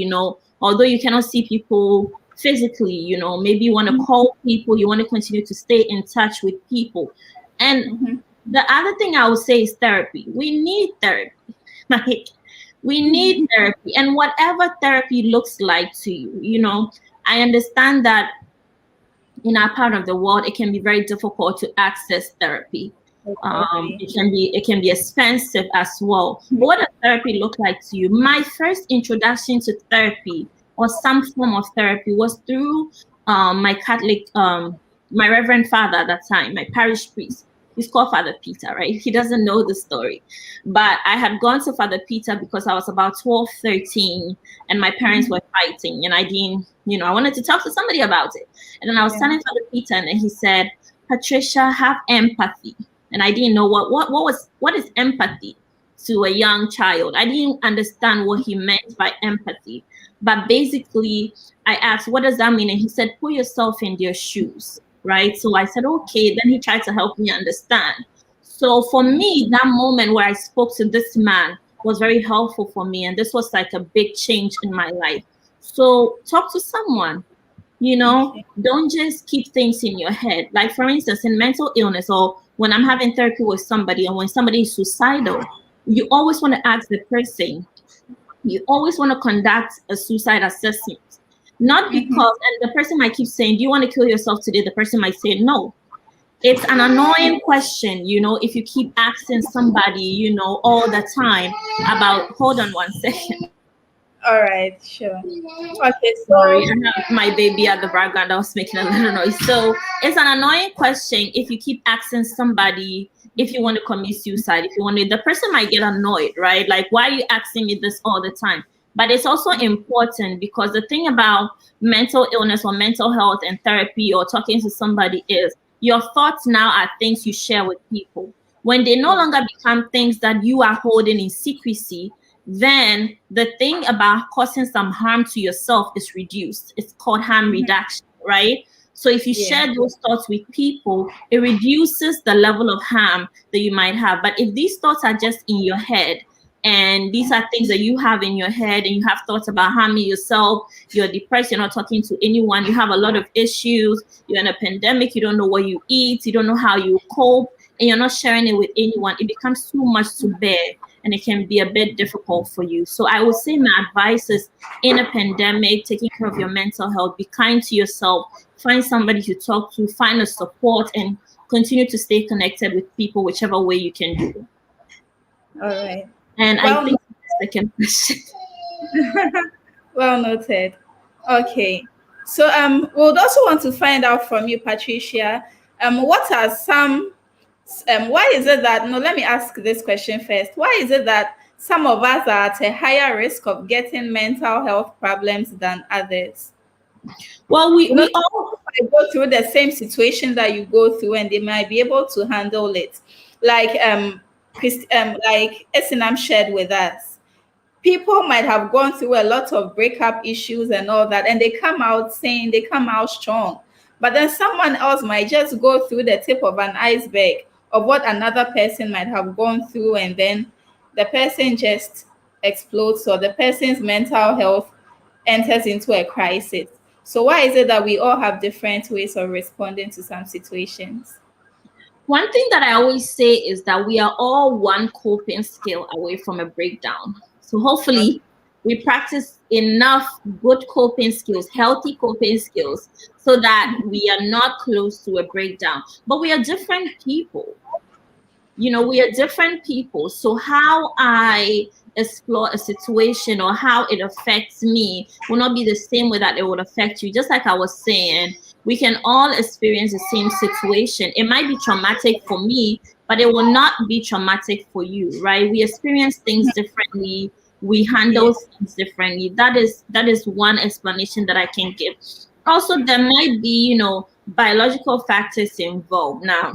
although you cannot see people physically, maybe you want to call people, you want to continue to stay in touch with people. And the other thing I would say is therapy. We need therapy. We need therapy. And whatever therapy looks like to you, I understand that in our part of the world, it can be very difficult to access therapy. It can be expensive as well. But what does therapy look like to you? My first introduction to therapy or some form of therapy was through my Catholic, my Reverend Father at that time, my parish priest. He's called Father Peter, right? He doesn't know the story. But I had gone to Father Peter because I was about 12, 13, and my parents were fighting. And I didn't, I wanted to talk to somebody about it. And then I was telling Father Peter, and then he said, Patricia, have empathy. And I didn't know what is empathy to a young child. I didn't understand what he meant by empathy. But basically, I asked, what does that mean? And he said, put yourself in their shoes. Right? So I said, okay. Then he tried to help me understand. So for me, that moment where I spoke to this man was very helpful for me. And this was like a big change in my life. So talk to someone, don't just keep things in your head. Like, for instance, in mental illness, or when I'm having therapy with somebody, and when somebody is suicidal, you always want to ask the person, you always want to conduct a suicide assessment. Not because, and the person might keep saying, do you want to kill yourself today? The person might say no. it's an annoying question, if you keep asking somebody, all the time about, hold on one second. All right, sure. Okay, sorry, I have my baby at the background that was making a little noise. So it's an annoying question if you keep asking somebody if you want to commit suicide, if you want to, the person might get annoyed, right? Like, why are you asking me this all the time? But it's also important because the thing about mental illness or mental health and therapy or talking to somebody is your thoughts now are things you share with people. When they no longer become things that you are holding in secrecy, then the thing about causing some harm to yourself is reduced. It's called harm reduction, right? So if you share those thoughts with people, it reduces the level of harm that you might have. But if these thoughts are just in your head, and these are things that you have in your head, and you have thoughts about harming yourself, you're depressed, you're not talking to anyone, you have a lot of issues, you're in a pandemic, you don't know what you eat, you don't know how you cope, and you're not sharing it with anyone, it becomes too much to bear. And it can be a bit difficult for you. So I would say my advice is, in a pandemic, taking care of your mental health, be kind to yourself, find somebody to talk to, find a support, and continue to stay connected with people whichever way you can do. All right. And I think the second question. Well noted. Okay. So we would also want to find out from you, Patricia, what are some why is it that, let me ask this question first. Why is it that some of us are at a higher risk of getting mental health problems than others? Well, we all go through the same situation that you go through, and they might be able to handle it. Like like Esinam shared with us. People might have gone through a lot of breakup issues and all that, and they come out strong. But then someone else might just go through the tip of an iceberg of what another person might have gone through, and then the person just explodes, or the person's mental health enters into a crisis. So why is it that we all have different ways of responding to some situations? One thing that I always say is that we are all one coping skill away from a breakdown. So hopefully we practice enough good coping skills, healthy coping skills, so that we are not close to a breakdown. But we are different people. We are different people. So how I explore a situation or how it affects me will not be the same way that it would affect you. Just like I was saying, we can all experience the same situation. It might be traumatic for me, but it will not be traumatic for you, right? We experience things differently. We handle things differently. That is one explanation that I can give. Also, there might be, biological factors involved. Now,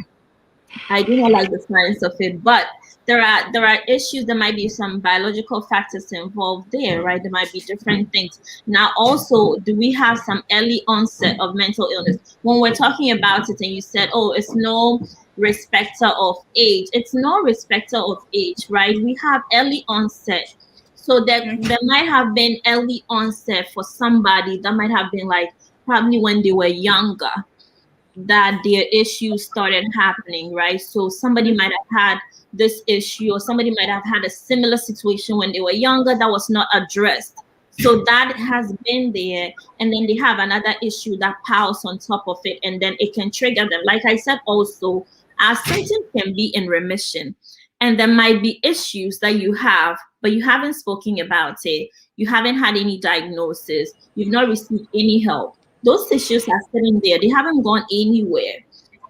I do not like the science of it, but there are issues. There might be some biological factors involved there, right? There might be different things. Now, also, do we have some early onset of mental illness? When we're talking about it, and you said, oh, it's no respecter of age. It's no respecter of age, right? We have early onset. So there might have been early onset for somebody that might have been like probably when they were younger, that their issues started happening, right? So somebody might have had this issue, or somebody might have had a similar situation when they were younger that was not addressed. So that has been there, and then they have another issue that piles on top of it, and then it can trigger them. Like I said, also, our symptoms can be in remission, and there might be issues that you have, but you haven't spoken about it. You haven't had any diagnosis. You've not received any help. Those issues are sitting there. They haven't gone anywhere.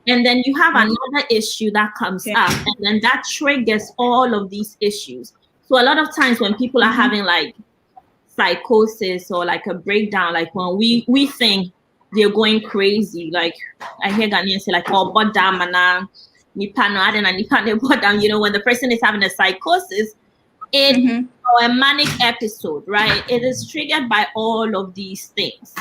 And then you have another issue that comes up, and then that triggers all of these issues. So a lot of times when people are having like psychosis or like a breakdown, like when we think they're going crazy, like I hear Ghanaians say like, oh, but damn, when the person is having a psychosis, or a manic episode, right? It is triggered by all of these things.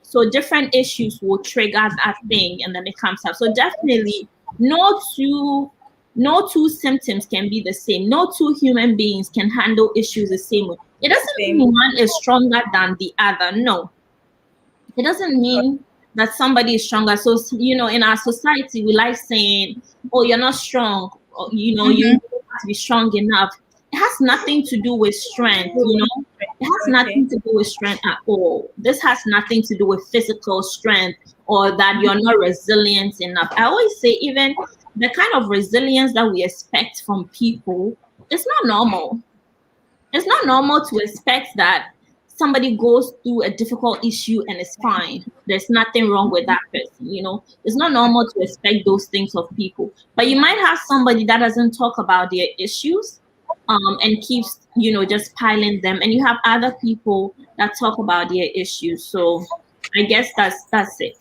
So different issues will trigger that thing, and then it comes up. So definitely no two symptoms can be the same. No two human beings can handle issues the same way. It doesn't mean one is stronger than the other. No. It doesn't mean that somebody is stronger. So, in our society, we like saying, oh, you're not strong. Or, you have to be strong enough. It has nothing to do with strength, It has nothing to do with strength at all. This has nothing to do with physical strength or that you're not resilient enough. I always say, even the kind of resilience that we expect from people, it's not normal. It's not normal to expect that somebody goes through a difficult issue and is fine. There's nothing wrong with that person, you know. It's not normal to expect those things of people. But you might have somebody that doesn't talk about their issues, and keeps, you know, just piling them. And you have other people that talk about their issues. So I guess that's it.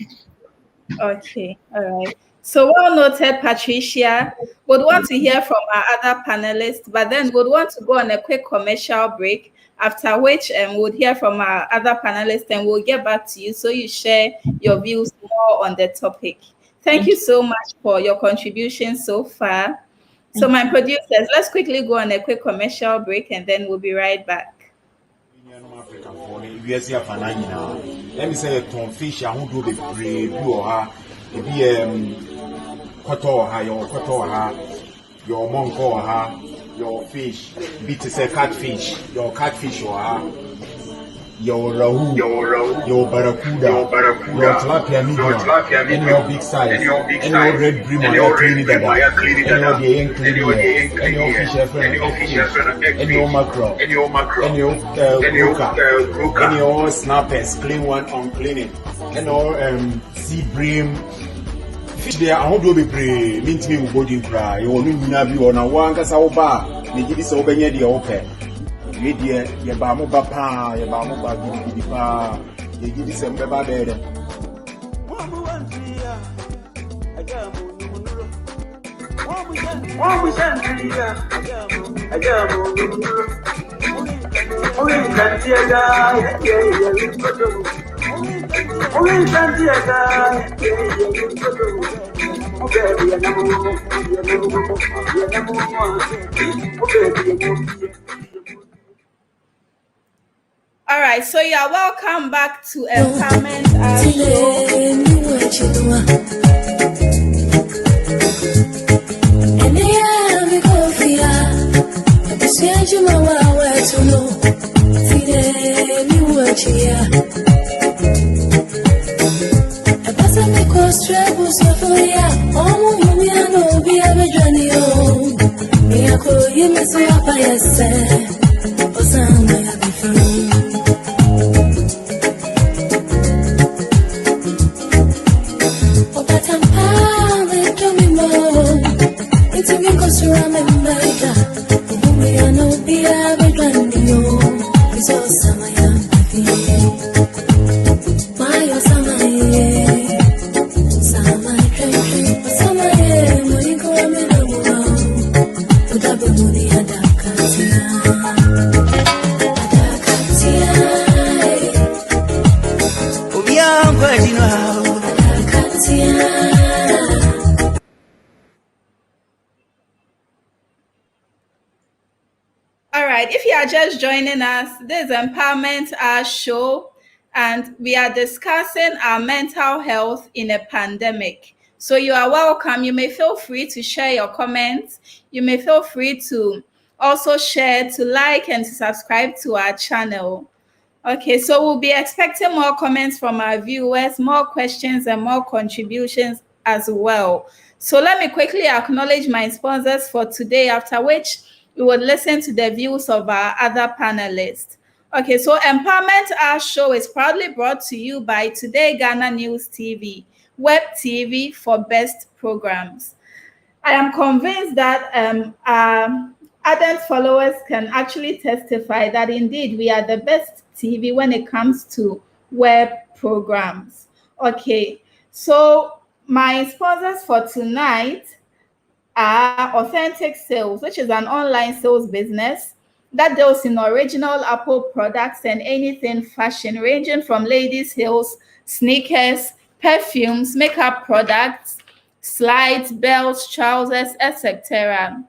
Okay, all right. So well noted, Patricia. Would want to hear from our other panelists, but then would want to go on a quick commercial break, after which we'll hear from our other panelists and we'll get back to you so you share your views more on the topic. Thank you so much for your contribution so far. So my producers, let's quickly go on a quick commercial break and then we'll be right back. Let me say a fish and who do the brave you or be your monk or your fish, be to say catfish, your catfish or your rahu, your barracuda, your tilapia medium, and your big size, and your red brim, and your clean dada, and your young clean, and your fish, and your mackerel, and your croaker, and your snappers, clean one, unclean it, and your sea brim. Fish there, I won't be brave, mean to me, body cry, you will not be on a one casaoba, they give this open yet the open. Media, Yabamu Bapa, Yabamu Badipa, they give this a beba there. All right, so you are welcome back to Empowerment If you are just joining us, this is Empowerment Our Show, and we are discussing our mental health in a pandemic. So you are welcome. You may feel free to share your comments. You may feel free to also share, to like, and to subscribe to our channel. Okay, so we'll be expecting more comments from our viewers, more questions, and more contributions as well. So let me quickly acknowledge my sponsors for today, after which we will listen to the views of our other panelists. Okay, so Empowerment Our Show is proudly brought to you by TodayGhanaNews TV, web TV for best programs. I am convinced that our ardent followers can actually testify that indeed we are the best TV when it comes to web programs. Okay, so my sponsors for tonight are Authentic Sales, which is an online sales business that deals in original Apple products and anything fashion, ranging from ladies' heels, sneakers, perfumes, makeup products, slides, belts, trousers, etc.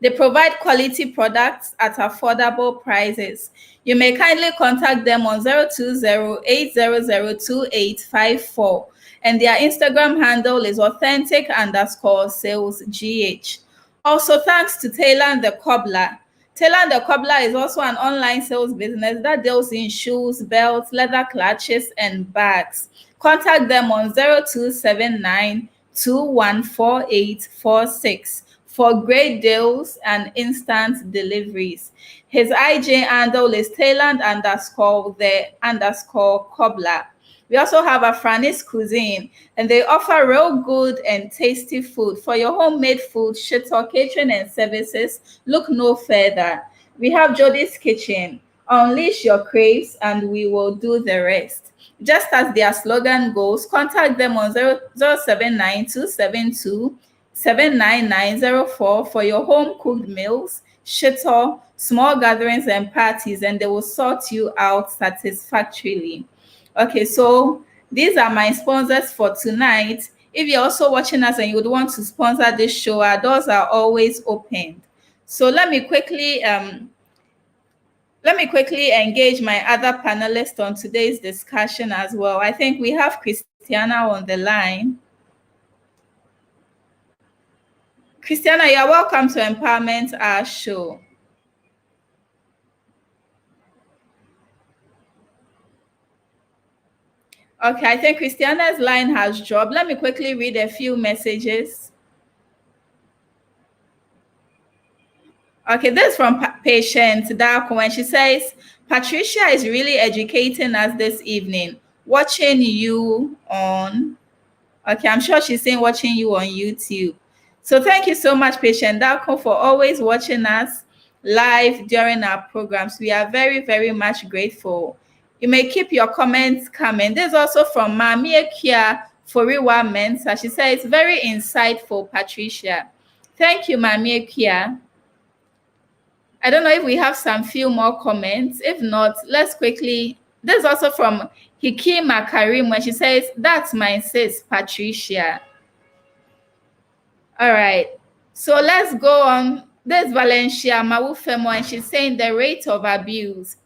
They provide quality products at affordable prices. You may kindly contact them on 020-800-2854. And their Instagram handle is authentic_salesgh. Also, thanks to Taylor the Cobbler. Taylor the Cobbler is also an online sales business that deals in shoes, belts, leather clutches, and bags. contact them on 0279 214846 for great deals and instant deliveries. His IG handle is Thailand_the_cobbler. We also have a Frannis Cuisine, and they offer real good and tasty food. For your homemade food, shito catering and services, look no further. We have Jody's Kitchen. Unleash your craves and we will do the rest. Just as their slogan goes, contact them on 079272 79904 for your home cooked meals, shito, small gatherings and parties, and they will sort you out satisfactorily. Okay, so these are my sponsors for tonight. If you're also watching us and you would want to sponsor this show, our doors are always open. So let me quickly engage my other panelists on today's discussion as well. I think we have Christiana on the line. Christiana, you're welcome to Empowerment Hour show. Okay, I think Christiana's line has dropped. Let me quickly read a few messages. Okay, this is from Patient Darko, and she says, Patricia is really educating us this evening. Watching you on, okay, I'm sure she's saying watching you on YouTube. So thank you so much, Patient Darko, for always watching us live during our programs. We are very, very much grateful. You may keep your comments coming. This is also from Mamie Kia Foriwa Mensa. She says, very insightful, Patricia. Thank you, Mamie Kia. I don't know if we have some few more comments. If not, let's quickly. This is also from Hikima Karim when she says, that's my sis, Patricia. All right. So let's go on. There's Valencia Mawufemo, and she's saying the rate of abuse.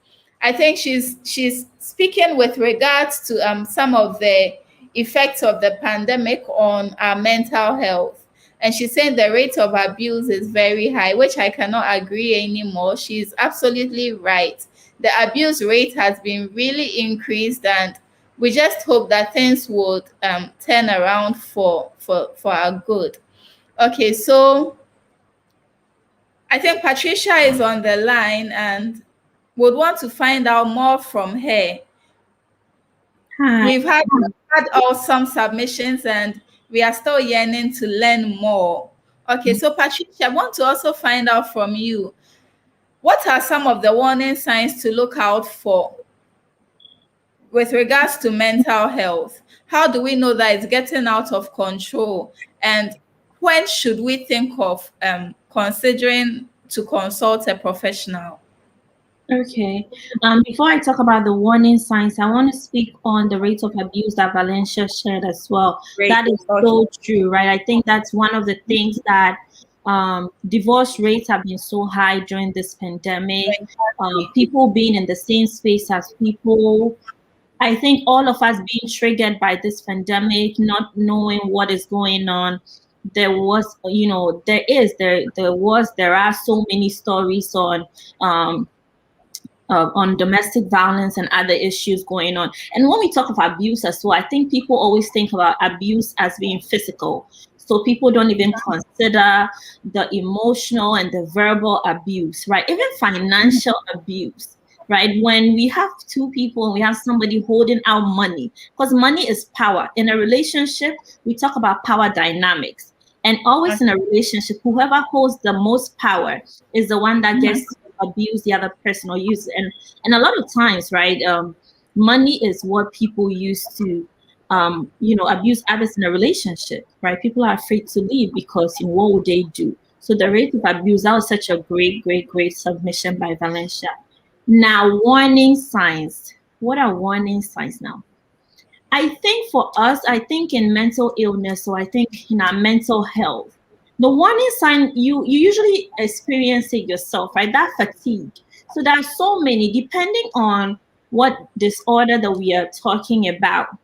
I think she's speaking with regards to some of the effects of the pandemic on our mental health. And she's saying the rate of abuse is very high, which I cannot agree anymore. She's absolutely right. The abuse rate has been really increased, and we just hope that things would turn around for our good. Okay, so I think Patricia is on the line and would want to find out more from her. Hi. We've had some submissions and we are still yearning to learn more. Okay, so Patricia, I want to also find out from you, what are some of the warning signs to look out for with regards to mental health? How do we know that it's getting out of control? And when should we think of considering to consult a professional? Okay. Before I talk about the warning signs, I want to speak on the rate of abuse that Valencia shared as well. Great. That is so true, right? I think that's one of the things that divorce rates have been so high during this pandemic. People being in the same space as people. I think all of us being triggered by this pandemic, not knowing what is going on. There are so many stories on domestic violence and other issues going on. And when we talk of abuse as well, I think people always think about abuse as being physical. So people don't even consider the emotional and the verbal abuse, right? Even financial abuse, right? When we have two people and we have somebody holding out money, because money is power. In a relationship, we talk about power dynamics. And always in a relationship, whoever holds the most power is the one that gets to abuse the other person or use it. And a lot of times, right, money is what people use to abuse others in a relationship, right? People are afraid to leave because what would they do? So the rate of abuse, that was such a great submission by Valencia. Now, warning signs. What are warning signs now? I think for us, I think in mental illness, or I think in our mental health, the warning sign, you usually experience it yourself, right? That fatigue. So there are so many, depending on what disorder that we are talking about.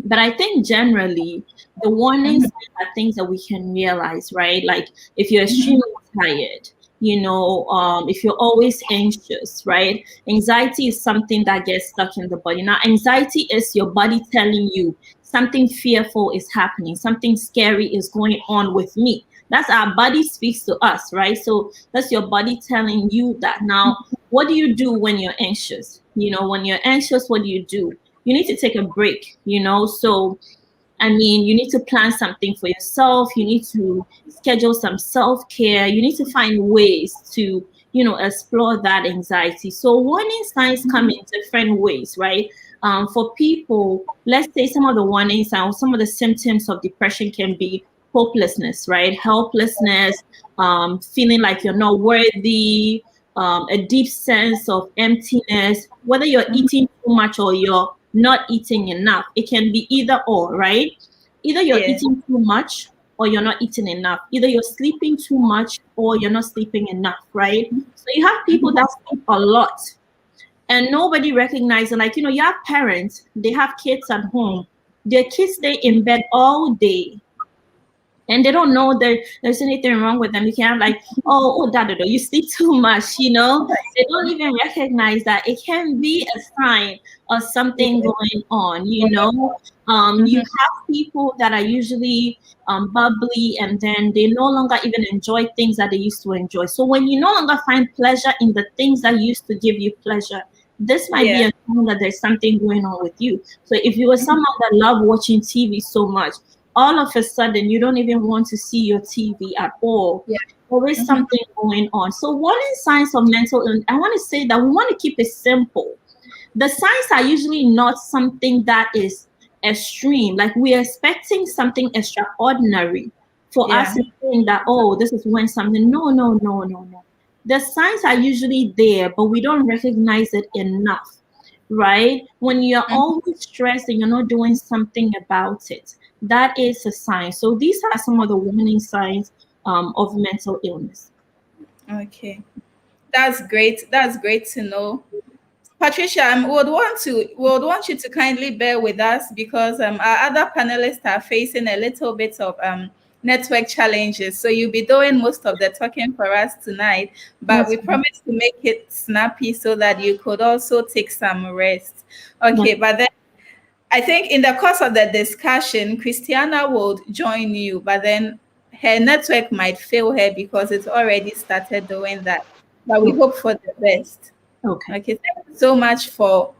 But I think generally, the warning signs are things that we can realize, right? Like if you're extremely tired, if you're always anxious, right? Anxiety is something that gets stuck in the body. Now, anxiety is your body telling you something fearful is happening, something scary is going on with me. That's our body speaks to us, right? So that's your body telling you that. Now, what do you do when you're anxious? When you're anxious, what do? You need to take a break, So, you need to plan something for yourself. You need to schedule some self-care. You need to find ways to, explore that anxiety. So warning signs come in different ways, right? For people, let's say some of the warning signs, some of the symptoms of depression can be hopelessness, right? Helplessness, feeling like you're not worthy, a deep sense of emptiness, whether you're eating too much or you're not eating enough. It can be either or, right? Either you're eating too much or you're not eating enough. Either you're sleeping too much or you're not sleeping enough, right? So you have people that sleep a lot and nobody recognizes, like, you have parents, they have kids at home. Their kids stay in bed all day. And they don't know that there's anything wrong with them. You can't you sleep too much, They don't even recognize that it can be a sign of something going on, You have people that are usually bubbly and then they no longer even enjoy things that they used to enjoy. So when you no longer find pleasure in the things that used to give you pleasure, this might be a sign that there's something going on with you. So if you were someone that loved watching TV so much, all of a sudden you don't even want to see your TV at all. There is something going on. So warning signs of mental illness, I want to say that we want to keep it simple. The signs are usually not something that is extreme. Like we're expecting something extraordinary for us to think that, this is when something, no. The signs are usually there, but we don't recognize it enough, right? When you're always stressed and you're not doing something about it, that is a sign. So these are some of the warning signs of mental illness. Okay, that's great. That's great to know. Patricia, we would want you to kindly bear with us because our other panelists are facing a little bit of network challenges. So you'll be doing most of the talking for us tonight, but we promise to make it snappy so that you could also take some rest. Okay, but then I think in the course of the discussion, Christiana would join you, but then her network might fail her because it's already started doing that. But we hope for the best. Okay. Thank you so much for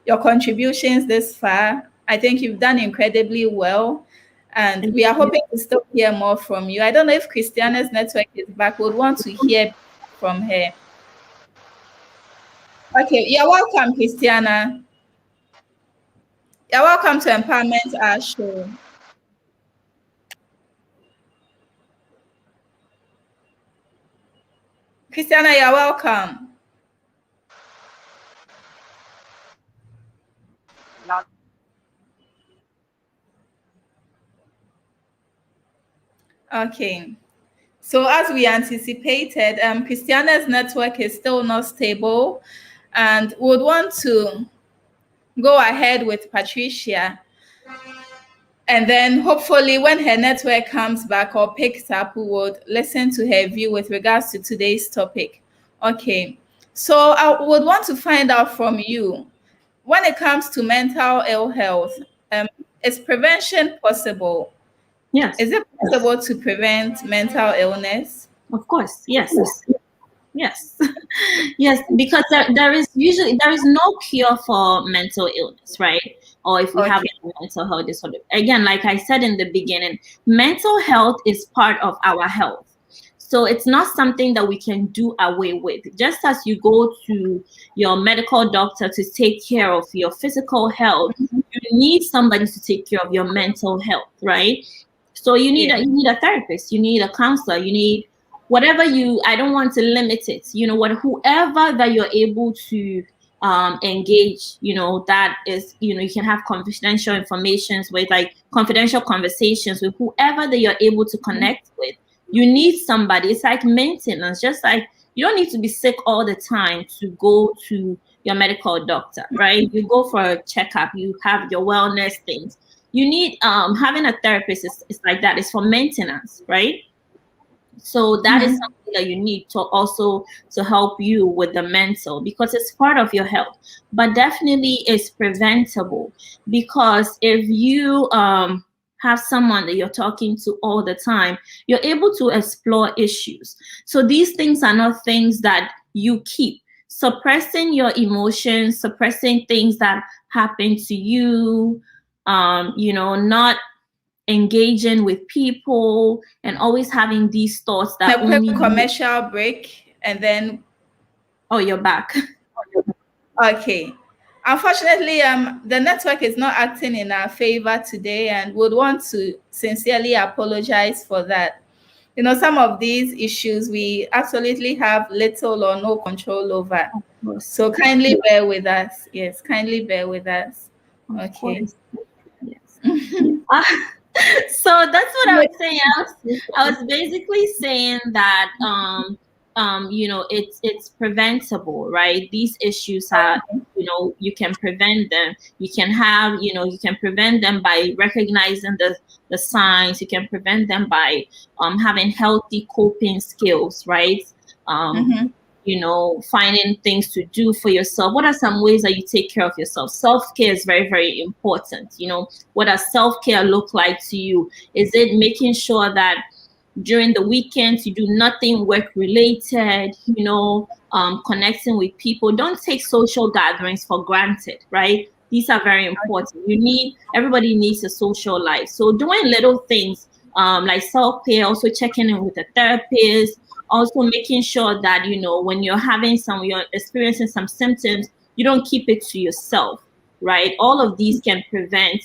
your contributions this far. I think you've done incredibly well. And we are hoping to still hear more from you. I don't know if Christiana's network is back. We'd want to hear from her. Okay, you're welcome, Christiana. You're welcome to Empowerment Our Show. Christiana, you're welcome. Okay. So as we anticipated, Christiana's network is still not stable and would want to go ahead with Patricia. And then hopefully when her network comes back or picks up, we would listen to her view with regards to today's topic. Okay. So I would want to find out from you, when it comes to mental ill health, is prevention possible? Yes. Is it possible to prevent mental illness? Of course, yes. Yes. Yes, because there is no cure for mental illness, right? Or if we have a mental health disorder. Again, like I said in the beginning, mental health is part of our health. So it's not something that we can do away with. Just as you go to your medical doctor to take care of your physical health, you need somebody to take care of your mental health, right? So you need a therapist, you need a counselor, you need whatever I don't want to limit it, whoever that you're able to engage, that is, you can have confidential information with, like confidential conversations with whoever that you're able to connect with. You need somebody. It's like maintenance, just like you don't need to be sick all the time to go to your medical doctor, right? You go for a checkup, you have your wellness things. You need having a therapist is like that. It's for maintenance, right? So that is something that you need to also to help you with the mental, because it's part of your health, but definitely it's preventable. Because if you have someone that you're talking to all the time, you're able to explore issues. So these things are not things that you keep. Suppressing your emotions, suppressing things that happen to you, not engaging with people and always having these thoughts that a quick only commercial break and then you're back. Okay. Unfortunately, the network is not acting in our favor today, and would want to sincerely apologize for that. Some of these issues we absolutely have little or no control over. So kindly bear with us. Yes, kindly bear with us. Okay. Yes. So that's what I was saying. I was basically saying that it's preventable, right? These issues are, you can prevent them. You can prevent them by recognizing the signs. You can prevent them by having healthy coping skills, right? Finding things to do for yourself. What are some ways that you take care of yourself? Self-care is very, very important. What does self-care look like to you? Is it making sure that during the weekends you do nothing work related, connecting with people? Don't take social gatherings for granted, right? These are very important. Everybody needs a social life. So doing little things like self-care, also checking in with a therapist, also making sure that, when you're experiencing some symptoms, you don't keep it to yourself, right? All of these can prevent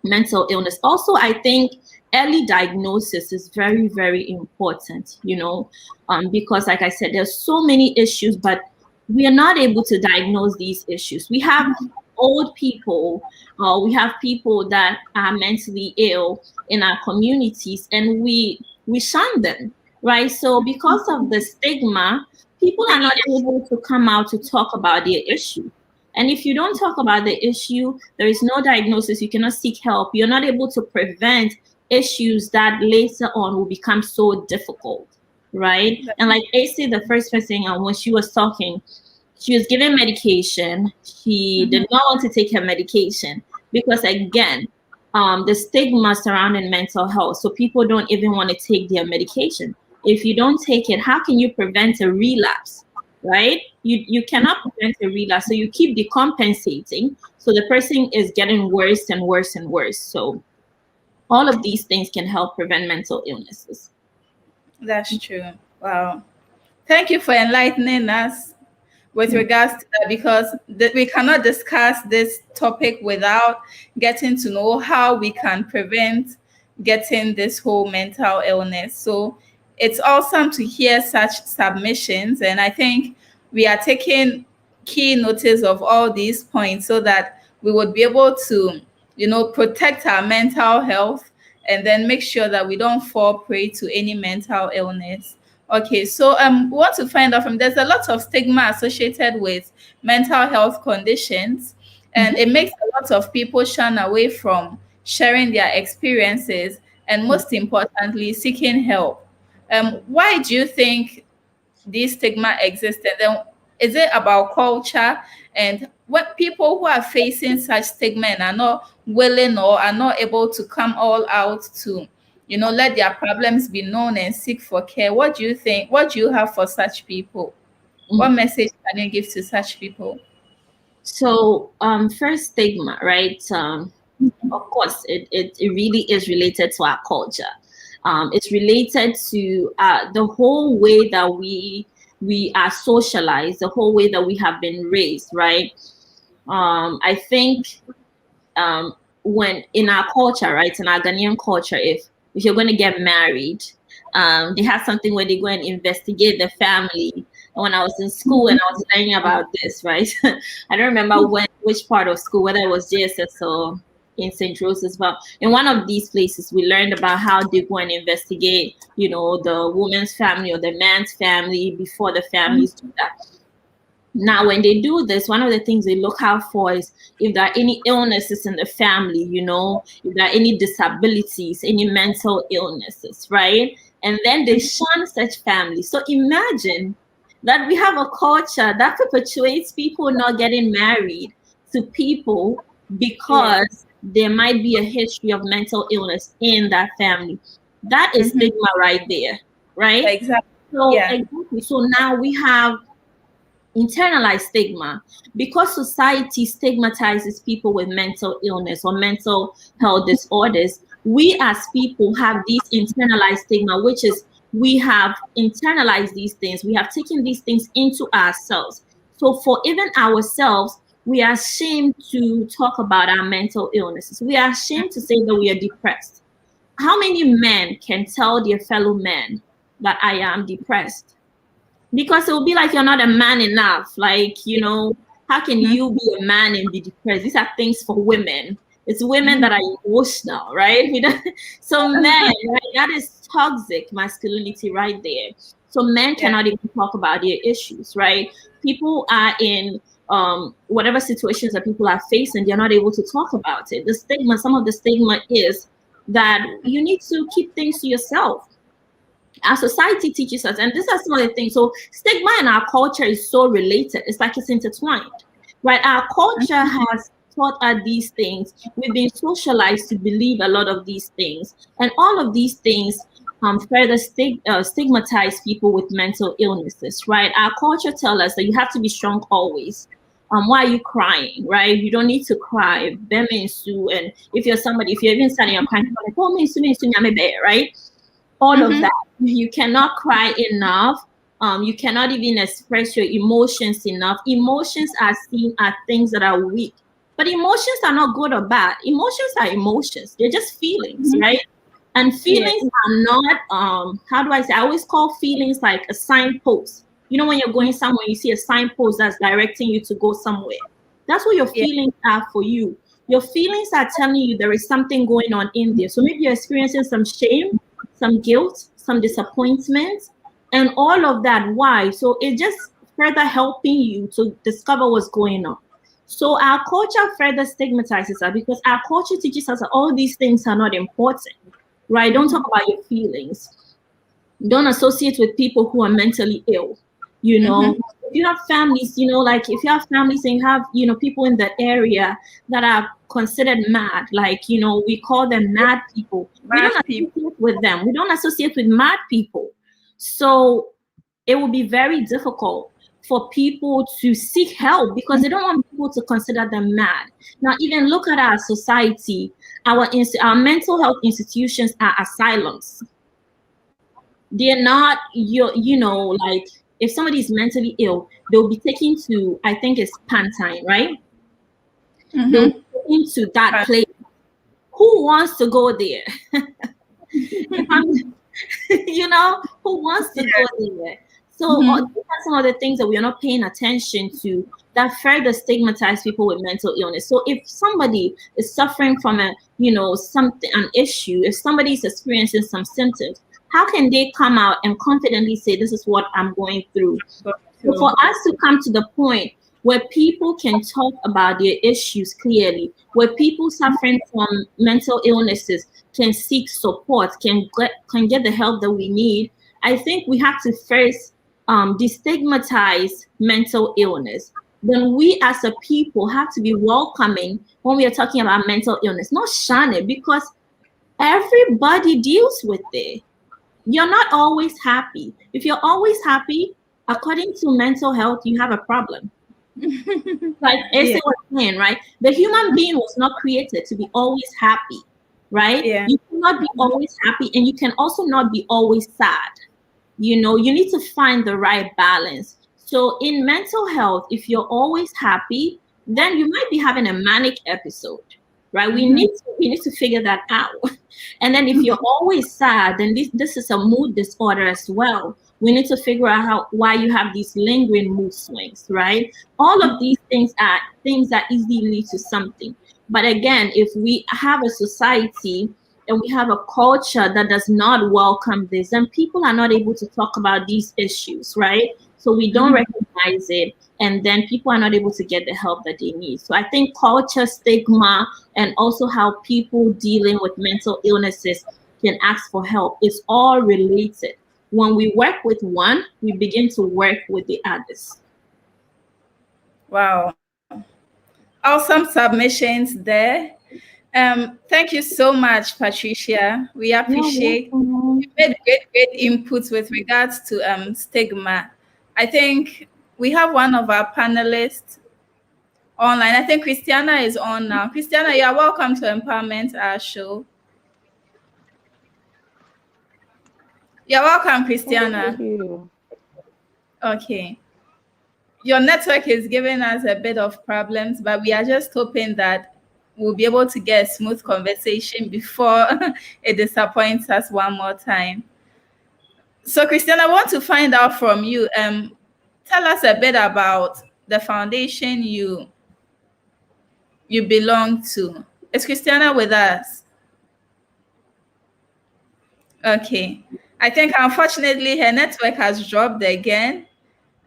mental illness. Also, I think early diagnosis is very, very important, because like I said, there's so many issues, but we are not able to diagnose these issues. We have old people, we have people that are mentally ill in our communities, and we shun them, right? So because of the stigma, people are not able to come out to talk about their issue. And if you don't talk about the issue, there is no diagnosis, you cannot seek help, you're not able to prevent issues that later on will become so difficult, right? And like AC, the first person, when she was talking, she was given medication. She did not want to take her medication because, again, the stigma surrounding mental health. So people don't even want to take their medication. If you don't take it, how can you prevent a relapse, right? You cannot prevent a relapse. So you keep decompensating. So the person is getting worse and worse and worse. So all of these things can help prevent mental illnesses. That's true. Wow. Thank you for enlightening us with regards to that, because we cannot discuss this topic without getting to know how we can prevent getting this whole mental illness. So it's awesome to hear such submissions, and I think we are taking key notice of all these points so that we would be able to, protect our mental health and then make sure that we don't fall prey to any mental illness. Okay, so we want to find out from, there's a lot of stigma associated with mental health conditions, and it makes a lot of people shun away from sharing their experiences and, most importantly, seeking help. Why do you think this stigma exists? And then is it about culture? And what people who are facing such stigma and are not willing or are not able to come all out to, let their problems be known and seek for care? What do you think? What do you have for such people? What message can you give to such people? So first, stigma, right? Of course, it really is related to our culture. It's related to the whole way that we are socialized, the whole way that we have been raised, right? I think when in our culture, right, in our Ghanaian culture, if you're going to get married, they have something where they go and investigate the family. And when I was in school and I was learning about this, right, I don't remember which part of school, whether it was JSS or in St. Rose's, but in one of these places, we learned about how they go and investigate, the woman's family or the man's family before the families do that. Now, when they do this, one of the things they look out for is if there are any illnesses in the family, if there are any disabilities, any mental illnesses, right? and then they shun such families. So imagine that we have a culture that perpetuates people not getting married to people because there might be a history of mental illness in that family. That is stigma right there, right? Exactly. So, exactly. So now we have internalized stigma because society stigmatizes people with mental illness or mental health disorders. We as people have these internalized stigma, which is we have internalized these things. We have taken these things into ourselves. So for even ourselves, we are ashamed to talk about our mental illnesses. We are ashamed to say that we are depressed. How many men can tell their fellow men that I am depressed? Because it will be like you're not a man enough. Like, you know, how can you be a man and be depressed? These are things for women. It's women that are emotional, right? So men, right? That is toxic masculinity right there. So men cannot even talk about their issues, right? People are in whatever situations that people are facing, they're not able to talk about it. The stigma, some of the stigma is that you need to keep things to yourself. Our society teaches us, and these are some of the things. So stigma in our culture is so related. It's like it's intertwined, right? Our culture has taught us these things. We've been socialized to believe a lot of these things, and all of these things further stigmatize people with mental illnesses, right? Our culture tells us that you have to be strong always. Why are you crying, right? You don't need to cry. And if you're somebody, if you're even starting a crying, like, oh, right? All of that. You cannot cry enough. You cannot even express your emotions enough. Emotions are seen as things that are weak. But emotions are not good or bad. Emotions are emotions. They're just feelings, right? And feelings are not, how do I say? I always call feelings like a signpost. You know, when you're going somewhere, you see a signpost that's directing you to go somewhere. That's what your feelings are for you. Your feelings are telling you there is something going on in there. So maybe you're experiencing some shame, some guilt, some disappointment, and all of that. Why? So it's just further helping you to discover what's going on. So our culture further stigmatizes us because our culture teaches us that all these things are not important, right? Don't talk about your feelings. Don't associate with people who are mentally ill. You know, if you have families, you know, like if you have families and you have, you know, people in the area that are considered mad, like, you know, we call them mad people. We don't associate with them. We don't associate with mad people. So it will be very difficult for people to seek help because they don't want people to consider them mad. Now, even look at our society. Our mental health institutions are asylums. They're not, you know, like if somebody is mentally ill, they'll be taken to, I think it's Pantine, right? They'll be taken to that place. Who wants to go there? You know, who wants to go there? So these are some of the things that we are not paying attention to that further stigmatize people with mental illness. So if somebody is suffering from an issue, if somebody is experiencing some symptoms, how can they come out and confidently say, this is what I'm going through? So for us to come to the point where people can talk about their issues clearly, where people suffering from mental illnesses can seek support, can get the help that we need, I think we have to first destigmatize mental illness. Then we as a people have to be welcoming when we are talking about mental illness, not shun it, because everybody deals with it. You're not always happy. If you're always happy, according to mental health, you have a problem. Like Asa was saying, right? The human being was not created to be always happy, right? You cannot be always happy, and you can also not be always sad. You know, you need to find the right balance. So in mental health, if you're always happy, then you might be having a manic episode, right? We need to figure that out. And then if you're always sad, then this is a mood disorder as well. We need to figure out why you have these lingering mood swings, right? All of these things are things that easily lead to something. But again, if we have a society and we have a culture that does not welcome this, then people are not able to talk about these issues, right? So we don't recognize it, and then people are not able to get the help that they need. So I think culture, stigma, and also how people dealing with mental illnesses can ask for help. It's all related. When we work with one, we begin to work with the others. Wow. Awesome submissions there. Thank you so much, Patricia. We appreciate you made great inputs with regards to stigma. I think we have one of our panelists online. I think Christiana is on now. Christiana, you are welcome to Empowerment Our Show. You're welcome, Christiana. Thank you. Okay. Your network is giving us a bit of problems, but we are just hoping that we'll be able to get a smooth conversation before it disappoints us one more time. So, Christiana, I want to find out from you. Tell us a bit about the foundation you belong to. Is Christiana with us? Okay. I think unfortunately her network has dropped again,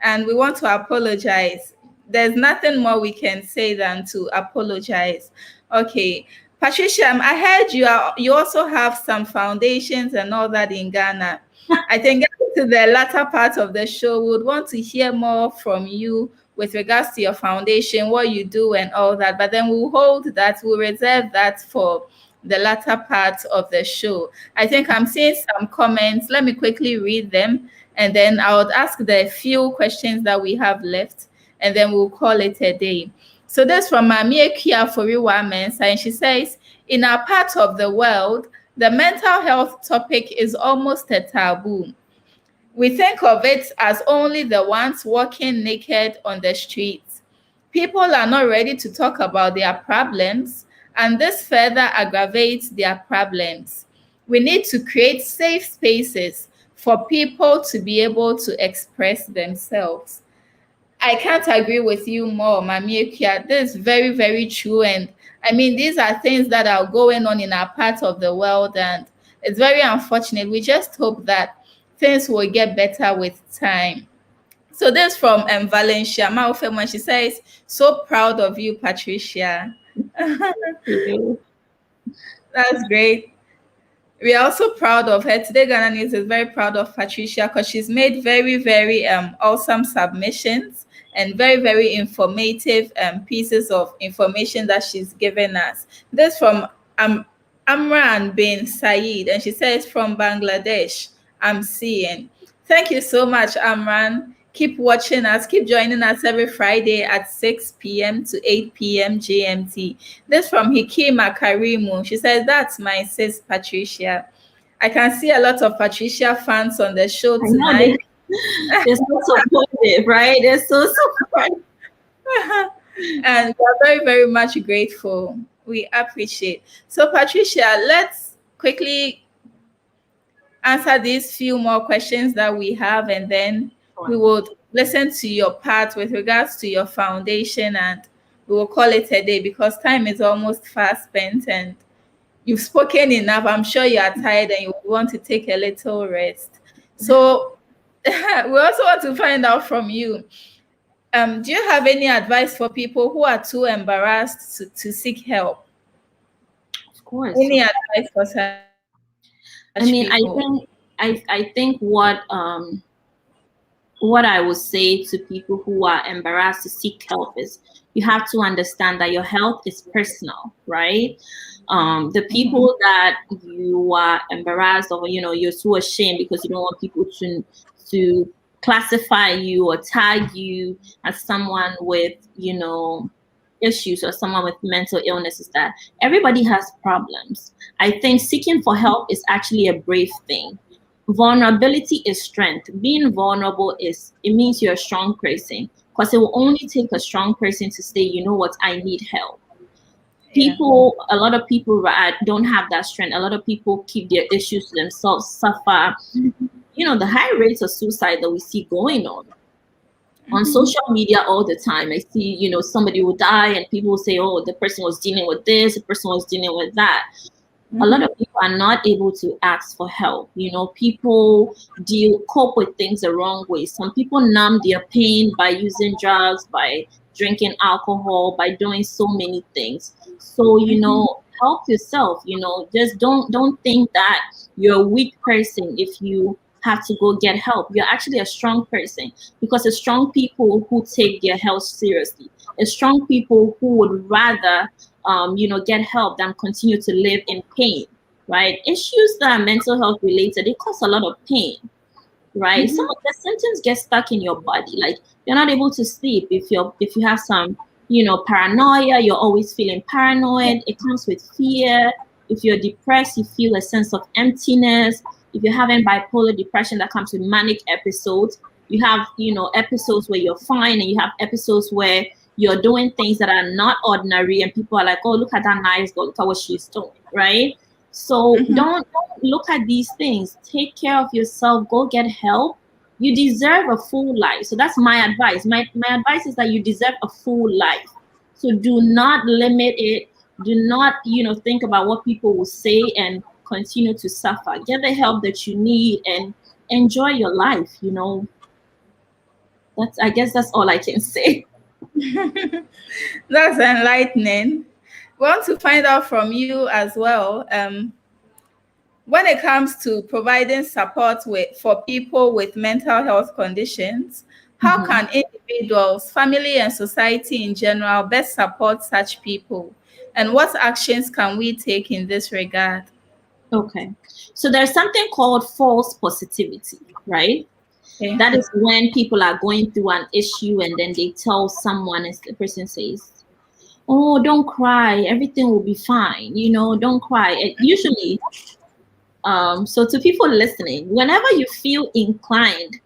and we want to apologize. There's nothing more we can say than to apologize. Okay. Patricia, I heard you also have some foundations and all that in Ghana. I think to the latter part of the show, we would want to hear more from you with regards to your foundation, what you do and all that. But then we'll reserve that for the latter part of the show. I think I'm seeing some comments. Let me quickly read them, and then I would ask the few questions that we have left, and then we'll call it a day. So that's from Mamie Kia Foriwa, and she says, in our part of the world, the mental health topic is almost a taboo. We think of it as only the ones walking naked on the streets. People are not ready to talk about their problems, and this further aggravates their problems. We need to create safe spaces for people to be able to express themselves. I can't agree with you more, Mamie Kia. This is very, very true. And I mean, these are things that are going on in our part of the world, and it's very unfortunate. We just hope that things will get better with time. So this from Valencia Maufema. She says, so proud of you, Patricia. That's great. We are also proud of her. Today, Ghana News is very proud of Patricia because she's made very, very awesome submissions and very, very informative pieces of information that she's given us. This from Amran bin Saeed, and she says, from Bangladesh, I'm seeing. Thank you so much, Amran. Keep watching us. Keep joining us every Friday at 6 p.m. to 8 p.m. GMT. This from Hikima Karimu. She says, that's my sis, Patricia. I can see a lot of Patricia fans on the show tonight. They're so supportive, right? They're so supportive. And we're very, very much grateful. We appreciate. So, Patricia, let's quickly answer these few more questions that we have, and then we will listen to your part with regards to your foundation, and we will call it a day because time is almost fast spent and you've spoken enough. I'm sure you are tired and you want to take a little rest. So we also want to find out from you. Do you have any advice for people who are too embarrassed to seek help? Of course. Any advice for such people? I think what I would say to people who are embarrassed to seek help is you have to understand that your health is personal, right? The people that you are embarrassed or you're so ashamed because you don't want people to classify you or tag you as someone with issues or someone with mental illness, is that everybody has problems. I think seeking for help is actually a brave thing. Vulnerability is strength. Being vulnerable means you're a strong person, because it will only take a strong person to say, you know what, I need help. A lot of people don't have that strength. A lot of people keep their issues to themselves, suffer. The high rates of suicide that we see going on social media all the time. I see, somebody will die and people will say, oh, the person was dealing with this, the person was dealing with that. A lot of people are not able to ask for help. People cope with things the wrong way. Some people numb their pain by using drugs, by drinking alcohol, by doing so many things. So, help yourself. Just don't think that you're a weak person if you have to go get help. You're actually a strong person, because it's strong people who take their health seriously. It's strong people who would rather get help than continue to live in pain, right? Issues that are mental health related, they cause a lot of pain, right? Some of the symptoms get stuck in your body, like you're not able to sleep. If you have some paranoia, you're always feeling paranoid. It comes with fear. If you're depressed, you feel a sense of emptiness. If you're having bipolar depression, that comes with manic episodes. You have episodes where you're fine, and you have episodes where you're doing things that are not ordinary, and people are like, oh, look at that nice girl, look at what she's doing, right? So don't look at these things. Take care of yourself. Go get help. You deserve a full life. So that's my advice. My advice is that you deserve a full life. So do not limit it. Do not, think about what people will say and continue to suffer. Get the help that you need and enjoy your life. I guess that's all I can say. That's enlightening. We want to find out from you as well. When it comes to providing support for people with mental health conditions, how can individuals, family, and society in general best support such people? And what actions can we take in this regard? Okay. So there's something called false positivity, right? Okay. That is when people are going through an issue and then they tell someone, and the person says, oh, don't cry, everything will be fine, don't cry. It usually, so to people listening, whenever you feel inclined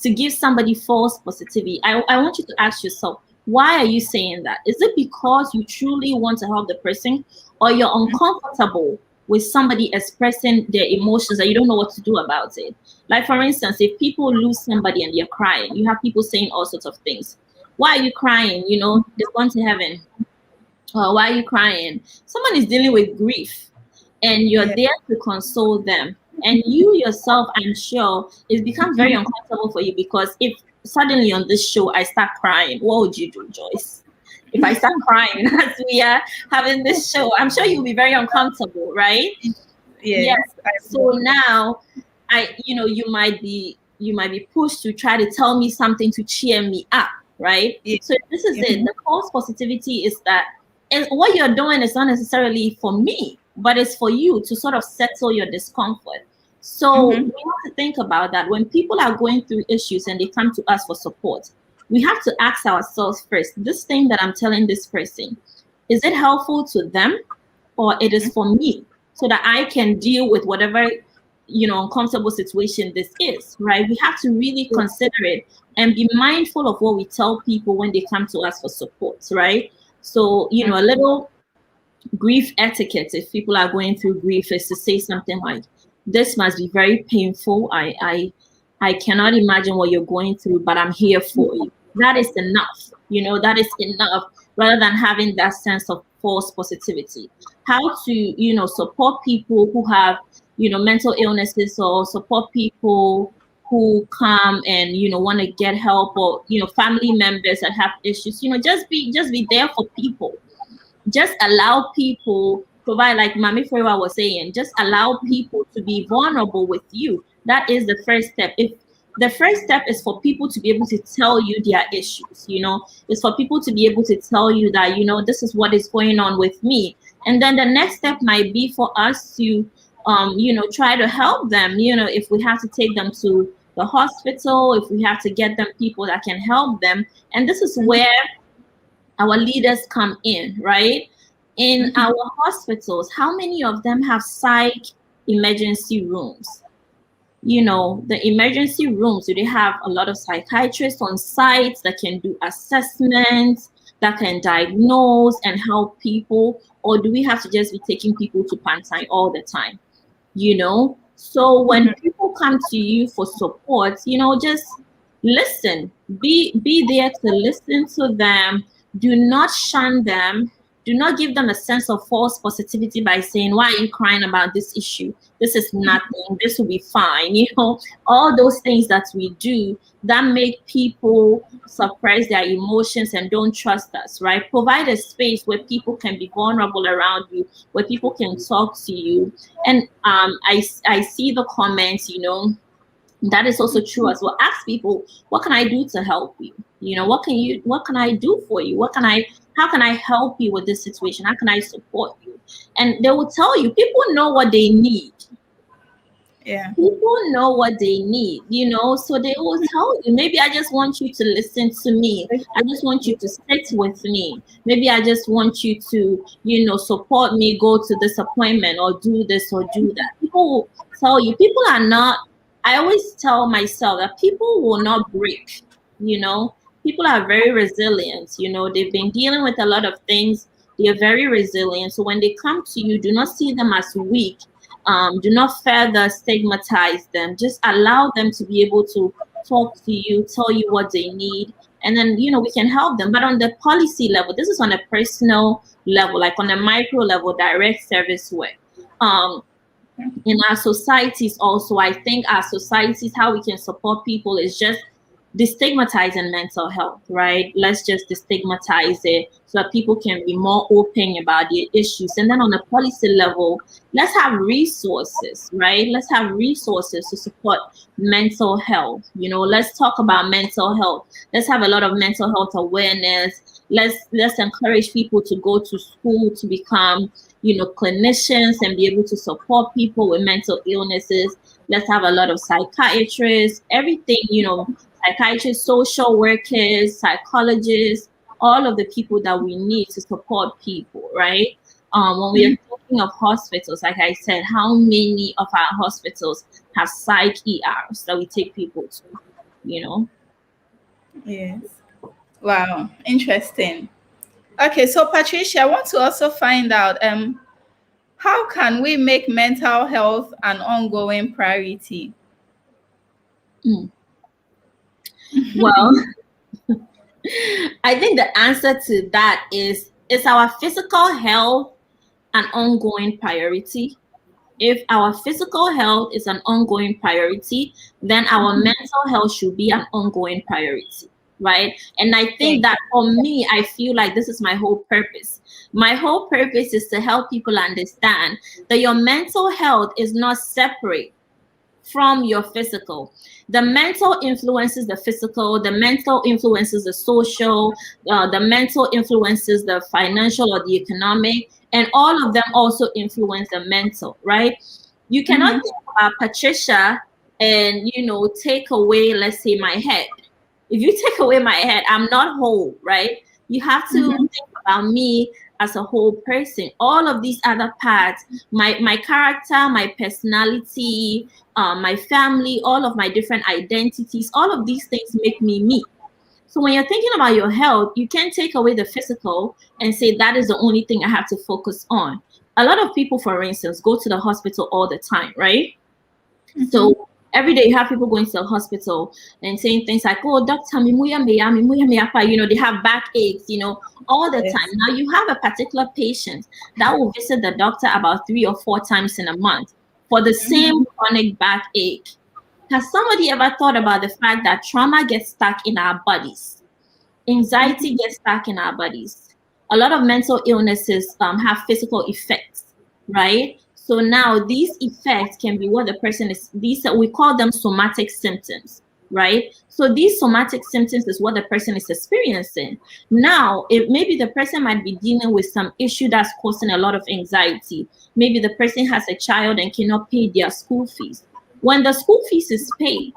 to give somebody false positivity, I want you to ask yourself, why are you saying that? Is it because you truly want to help the person, or you're uncomfortable with somebody expressing their emotions and you don't know what to do about it? Like, for instance, if people lose somebody and they're crying, you have people saying all sorts of things. Why are you crying? They've gone to heaven. Why are you crying? Someone is dealing with grief and you're there to console them. And you yourself, I'm sure, it becomes very uncomfortable for you, because if suddenly on this show I start crying, what would you do, Joyce? If I start crying as we are having this show, I'm sure you'll be very uncomfortable, right? Yes. So now, you might be pushed to try to tell me something to cheer me up, right? So this is it. The false positivity is that what you're doing is not necessarily for me, but it's for you to sort of settle your discomfort. So we have to think about that. When people are going through issues and they come to us for support, we have to ask ourselves first, this thing that I'm telling this person, is it helpful to them, or it is for me, so that I can deal with whatever uncomfortable situation this is, right? We have to really consider it and be mindful of what we tell people when they come to us for support, right? So, a little grief etiquette, if people are going through grief, is to say something like, this must be very painful. I cannot imagine what you're going through, but I'm here for you. That is enough. That is enough, rather than having that sense of false positivity. How to, support people who have, mental illnesses, or support people who come and, want to get help, or, family members that have issues, just be there for people. Just allow people, provide, like Mami Frewa was saying, just allow people to be vulnerable with you. That is the first step. If the first step is for people to be able to tell you their issues, it's for people to be able to tell you that, this is what is going on with me. And then the next step might be for us to, try to help them, if we have to take them to the hospital, if we have to get them people that can help them. And this is where our leaders come in, right? In our hospitals, how many of them have psych emergency rooms? The emergency rooms, do they have a lot of psychiatrists on site that can do assessments, that can diagnose and help people? Or do we have to just be taking people to Pantine all the time? So when people come to you for support, just listen, be there to listen to them. Do not shun them. Do not give them a sense of false positivity by saying, why are you crying about this issue? This is nothing. This will be fine. All those things that we do that make people suppress their emotions and don't trust us, right? Provide a space where people can be vulnerable around you, where people can talk to you. And I see the comments, that is also true as well. Ask people, what can I do to help you? What can I do for you? How can I help you with this situation? How can I support you? And they will tell you, people know what they need. Yeah. People know what they need, so they will tell you, maybe I just want you to listen to me. I just want you to sit with me. Maybe I just want you to, support me, go to this appointment or do this or do that. People will tell you, people are not, I always tell myself that people will not break, People are very resilient, they've been dealing with a lot of things. They are very resilient. So when they come to you, do not see them as weak. Do not further stigmatize them. Just allow them to be able to talk to you, tell you what they need, and then we can help them. But on the policy level, this is on a personal level, like on a micro level, direct service work. In our societies also, I think our societies, how we can support people is just destigmatizing mental health, right? Let's just destigmatize it so that people can be more open about their issues. And then on a policy level, let's have resources, right? Let's have resources to support mental health. Let's talk about mental health. Let's have a lot of mental health awareness. Let's encourage people to go to school to become, clinicians and be able to support people with mental illnesses. Let's have a lot of psychiatrists, everything, psychiatrists, social workers, psychologists, all of the people that we need to support people, right? When we are talking of hospitals, like I said, how many of our hospitals have psych ERs that we take people to, Yes. Wow, interesting. Okay, so Patricia, I want to also find out how can we make mental health an ongoing priority? Well, I think the answer to that is our physical health an ongoing priority? If our physical health is an ongoing priority, then our mental health should be an ongoing priority, right? And I think that for me, I feel like this is my whole purpose. My whole purpose is to help people understand that your mental health is not separate from your physical. The mental influences the physical, the mental influences the social, the mental influences the financial or the economic, and all of them also influence the mental, right? You cannot think about Patricia and, take away, let's say, my head. If you take away my head, I'm not whole, right? You have to think about me as a whole person. All of these other parts, my character, my personality, my family, all of my different identities, all of these things make me. So when you're thinking about your health, you can't take away the physical and say that is the only thing I have to focus on. A lot of people, for instance, go to the hospital all the time, right? So every day you have people going to the hospital and saying things like, oh, doctor, they have backaches, all the time. Now you have a particular patient that will visit the doctor about 3 or 4 times in a month for the same chronic backache. Has somebody ever thought about the fact that trauma gets stuck in our bodies? Anxiety gets stuck in our bodies. A lot of mental illnesses have physical effects, right? So now these effects can be what the person is, we call them somatic symptoms, right? So these somatic symptoms is what the person is experiencing. Now, if maybe the person might be dealing with some issue that's causing a lot of anxiety. Maybe the person has a child and cannot pay their school fees. When the school fees is paid,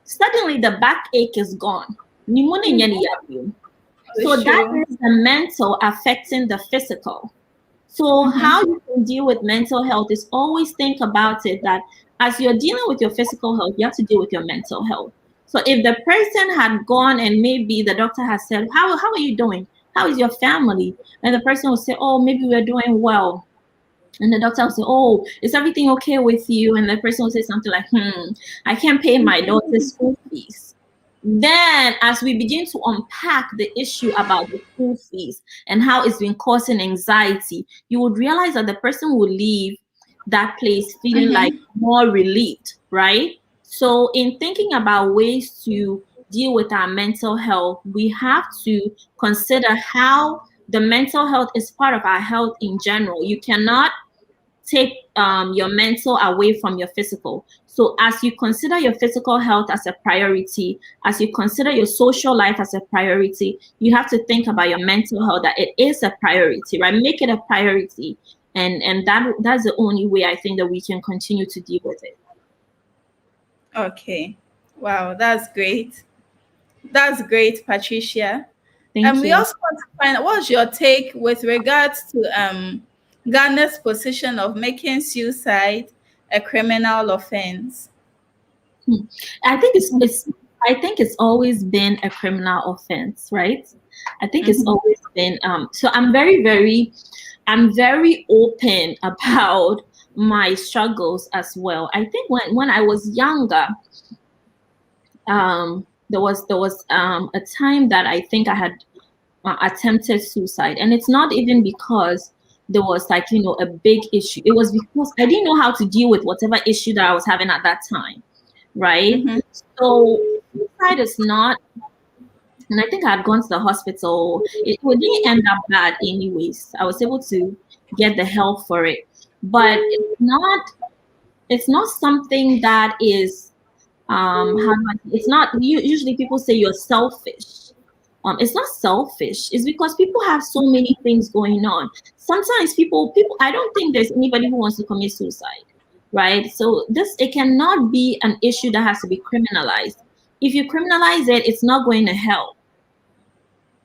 suddenly the backache is gone. So that is the mental affecting the physical. So how you can deal with mental health is always think about it that as you're dealing with your physical health, you have to deal with your mental health. So if the person had gone and maybe the doctor has said, how are you doing? How is your family? And the person will say, oh, maybe we're doing well. And the doctor will say, oh, is everything okay with you? And the person will say something like, I can't pay my daughter's school fees. Then, as we begin to unpack the issue about the school fees and how it's been causing anxiety, you would realize that the person will leave that place feeling like more relieved, right? So, in thinking about ways to deal with our mental health, we have to consider how the mental health is part of our health in general. You cannot take your mental away from your physical. So as you consider your physical health as a priority, as you consider your social life as a priority, you have to think about your mental health, that it is a priority, right? Make it a priority. And that's the only way I think that we can continue to deal with it. Okay. Wow, that's great. That's great, Patricia. Thank we you. also want to find out what's your take with regards to Ghana's position of making suicide a criminal offense. I think it's always been a criminal offense, right? I think it's always been so I'm very open about my struggles as well. I think when I was younger, there was a time that I think I had attempted suicide, and it's not even because there was like a big issue. It was because I didn't know how to deal with whatever issue that I was having at that time, right? So suicide is not, and I think I had gone to the hospital. It didn't end up bad anyways. I was able to get the help for it, but it's not something that is it's not, usually people say you're selfish. It's not selfish. It's because people have so many things going on. Sometimes people I don't think there's anybody who wants to commit suicide, right? So it cannot be an issue that has to be criminalized. If you criminalize it, it's not going to help.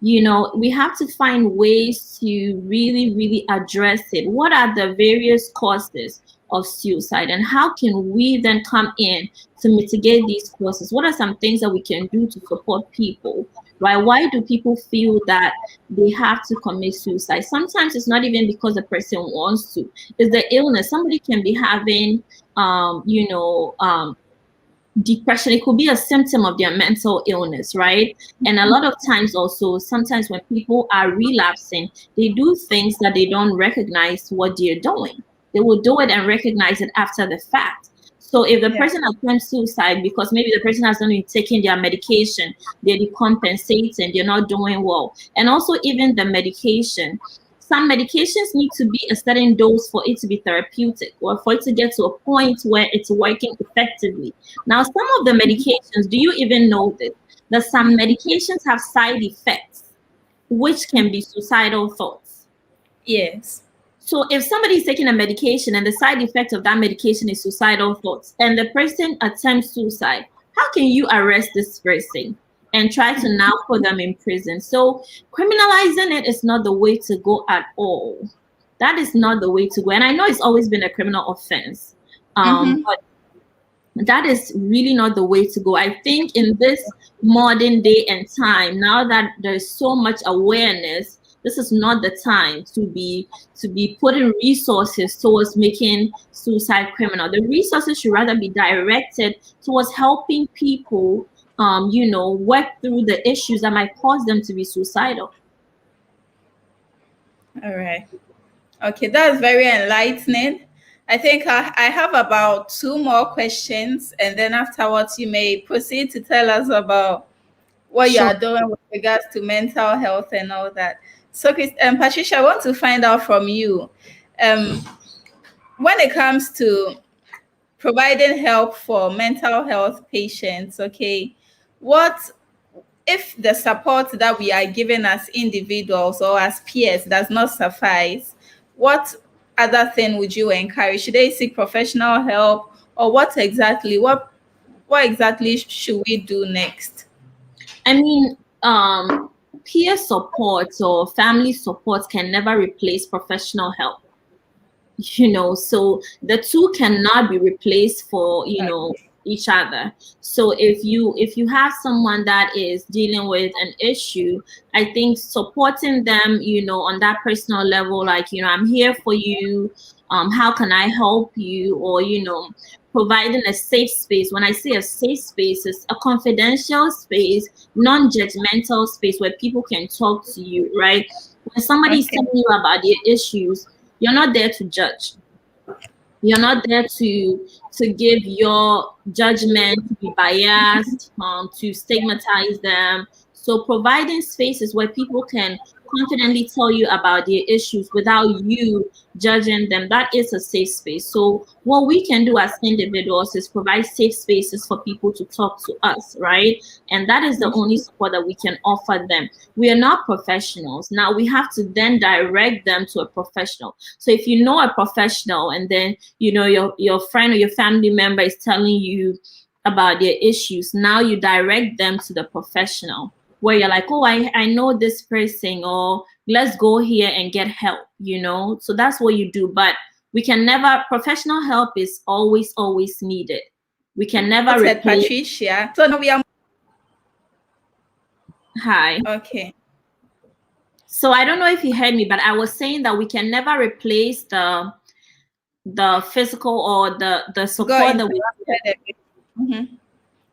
We have to find ways to really address it. What are the various causes of suicide, and how can we then come in to mitigate these causes? What are some things that we can do to support people, right? Why do people feel that they have to commit suicide? Sometimes it's not even because the person wants to. It's the illness. Somebody can be having depression. It could be a symptom of their mental illness, right? And a lot of times also, sometimes when people are relapsing, they do things that they don't recognize what they're doing. They will do it and recognize it after the fact. So if the person attempts suicide because maybe the person has not been taking their medication, they're decompensating, they're not doing well. And also even the medication, some medications need to be a certain dose for it to be therapeutic, or for it to get to a point where it's working effectively. Now, some of the medications, do you even know this? That some medications have side effects, which can be suicidal thoughts. Yes. So if somebody is taking a medication and the side effect of that medication is suicidal thoughts, and the person attempts suicide, how can you arrest this person and try to now put them in prison? So criminalizing it is not the way to go at all. That is not the way to go. And I know it's always been a criminal offense, but that is really not the way to go. I think in this modern day and time, now that there's so much awareness, this is not the time to be putting resources towards making suicide criminal. The resources should rather be directed towards helping people work through the issues that might cause them to be suicidal. All right. Okay, that's very enlightening. I think I have about 2 more questions, and then afterwards you may proceed to tell us about what you are doing with regards to mental health and all that. So, Patricia, I want to find out from you, when it comes to providing help for mental health patients, okay, what if the support that we are given as individuals or as peers does not suffice? What other thing would you encourage? Should they seek professional help, or what exactly should we do next? I mean, peer support or family support can never replace professional help. So the two cannot be replaced for each other. So if you have someone that is dealing with an issue, I think supporting them, on that personal level, like, I'm here for you, how can I help you, or providing a safe space. When I say a safe space, it's a confidential space, non-judgmental space where people can talk to you, right? When somebody's telling you about their issues, you're not there to judge. You're not there to give your judgment, to be biased, to stigmatize them. So providing spaces where people can confidently tell you about their issues without you judging them, that is a safe space. So what we can do as individuals is provide safe spaces for people to talk to us, right? And that is the only support that we can offer them. We are not professionals. Now we have to then direct them to a professional. So if you know a professional and then your friend or your family member is telling you about their issues, now you direct them to the professional, where you're like, oh, I know this person, or let's go here and get help, So that's what you do. But we can never, professional help is always needed. We can never replace. Patricia. So now we are. Hi. Okay. So I don't know if you heard me, but I was saying that we can never replace the physical or the support that we have. Mm-hmm.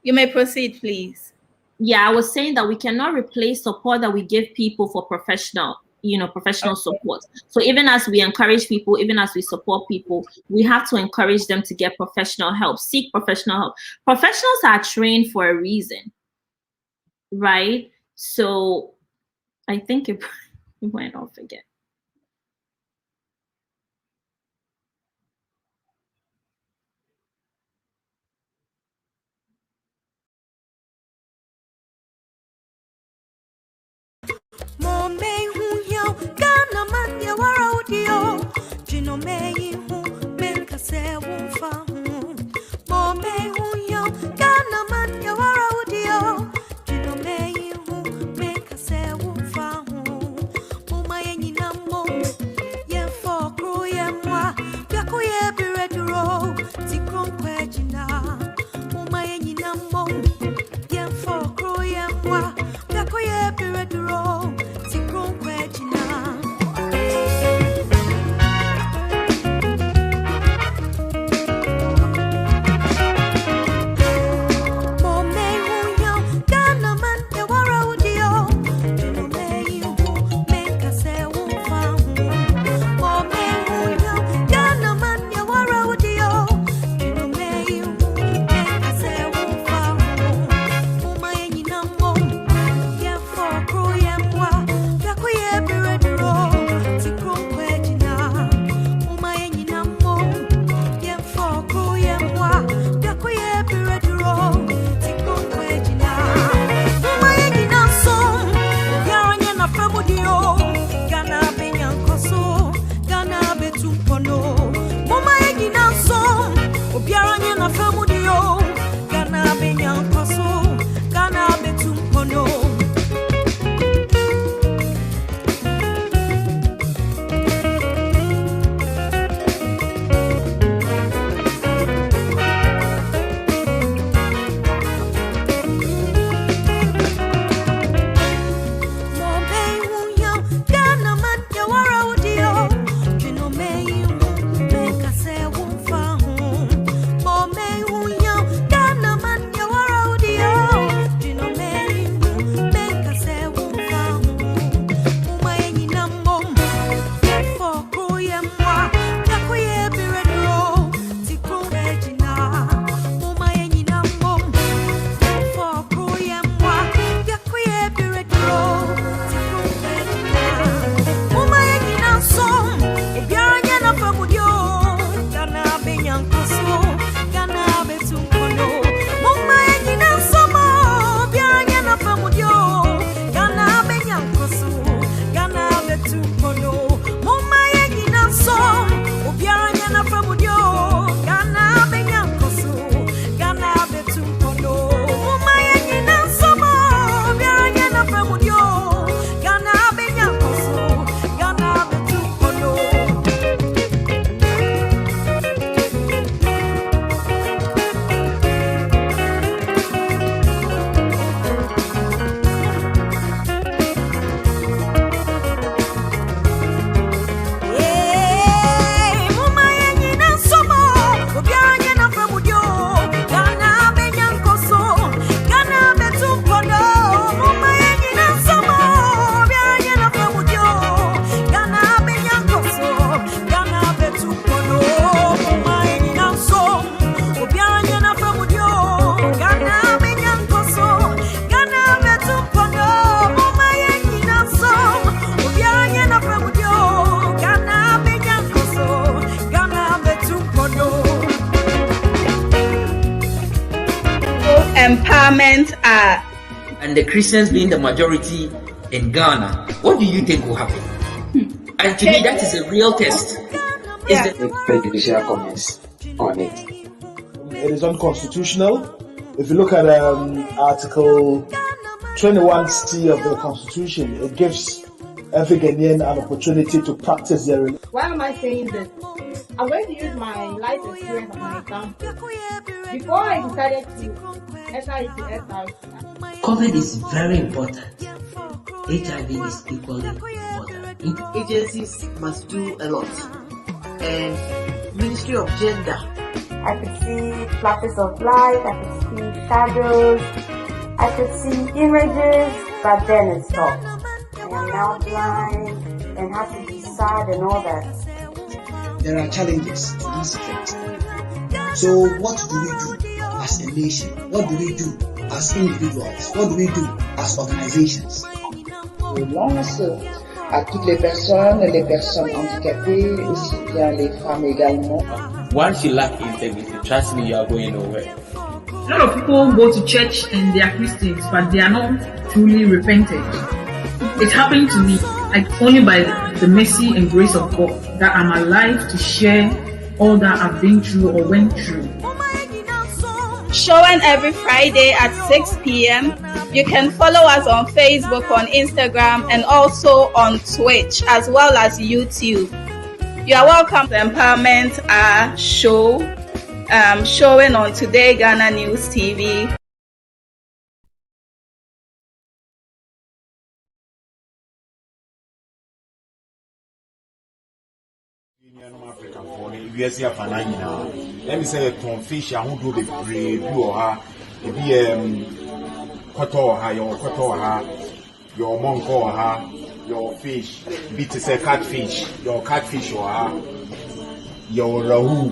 You may proceed, please. Yeah, I was saying that we cannot replace support that we give people for professional support. So even as we encourage people, even as we support people, we have to encourage them to get professional help, seek professional help. Professionals are trained for a reason, right? So I think you might not forget. empowerment are and the Christians being the majority in Ghana, what do you think will happen? And to me, that is a real test. Make prejudicial comments on it. It is unconstitutional. If you look at Article 21C of the Constitution, it gives every Ghanaian an opportunity to practice their religion. Why am I saying this? I'm going to use my life experience as an example. Before I decided to enter into SRC, COVID is very important. HIV is equally important. Agencies must do a lot. And Ministry of Gender. I could see flashes of light, I could see shadows, I could see images, but then it stopped. I am now blind and have to be sad and all that. There are challenges to this effect. So what do we do as a nation? What do we do as individuals? What do we do as organizations? Je lance à toutes les personnes handicapées, aussi bien les femmes également. Once you lack integrity, trust me, you are going nowhere. A lot of people go to church and they are Christians, but they are not truly repented. It's happened to me, like only by the mercy and grace of God that I'm alive to share all that I've been through or went through. showing every Friday at 6 p.m. You can follow us on Facebook, on Instagram, and also on Twitch, as well as YouTube. You are welcome to Empowerment show, showing on Today Ghana News TV. Wiase afana nyina let me say ton fish ahodo bebree bi o ha ebi koto ha your monko ha your fish bi to say catfish your catfish o ha your rahu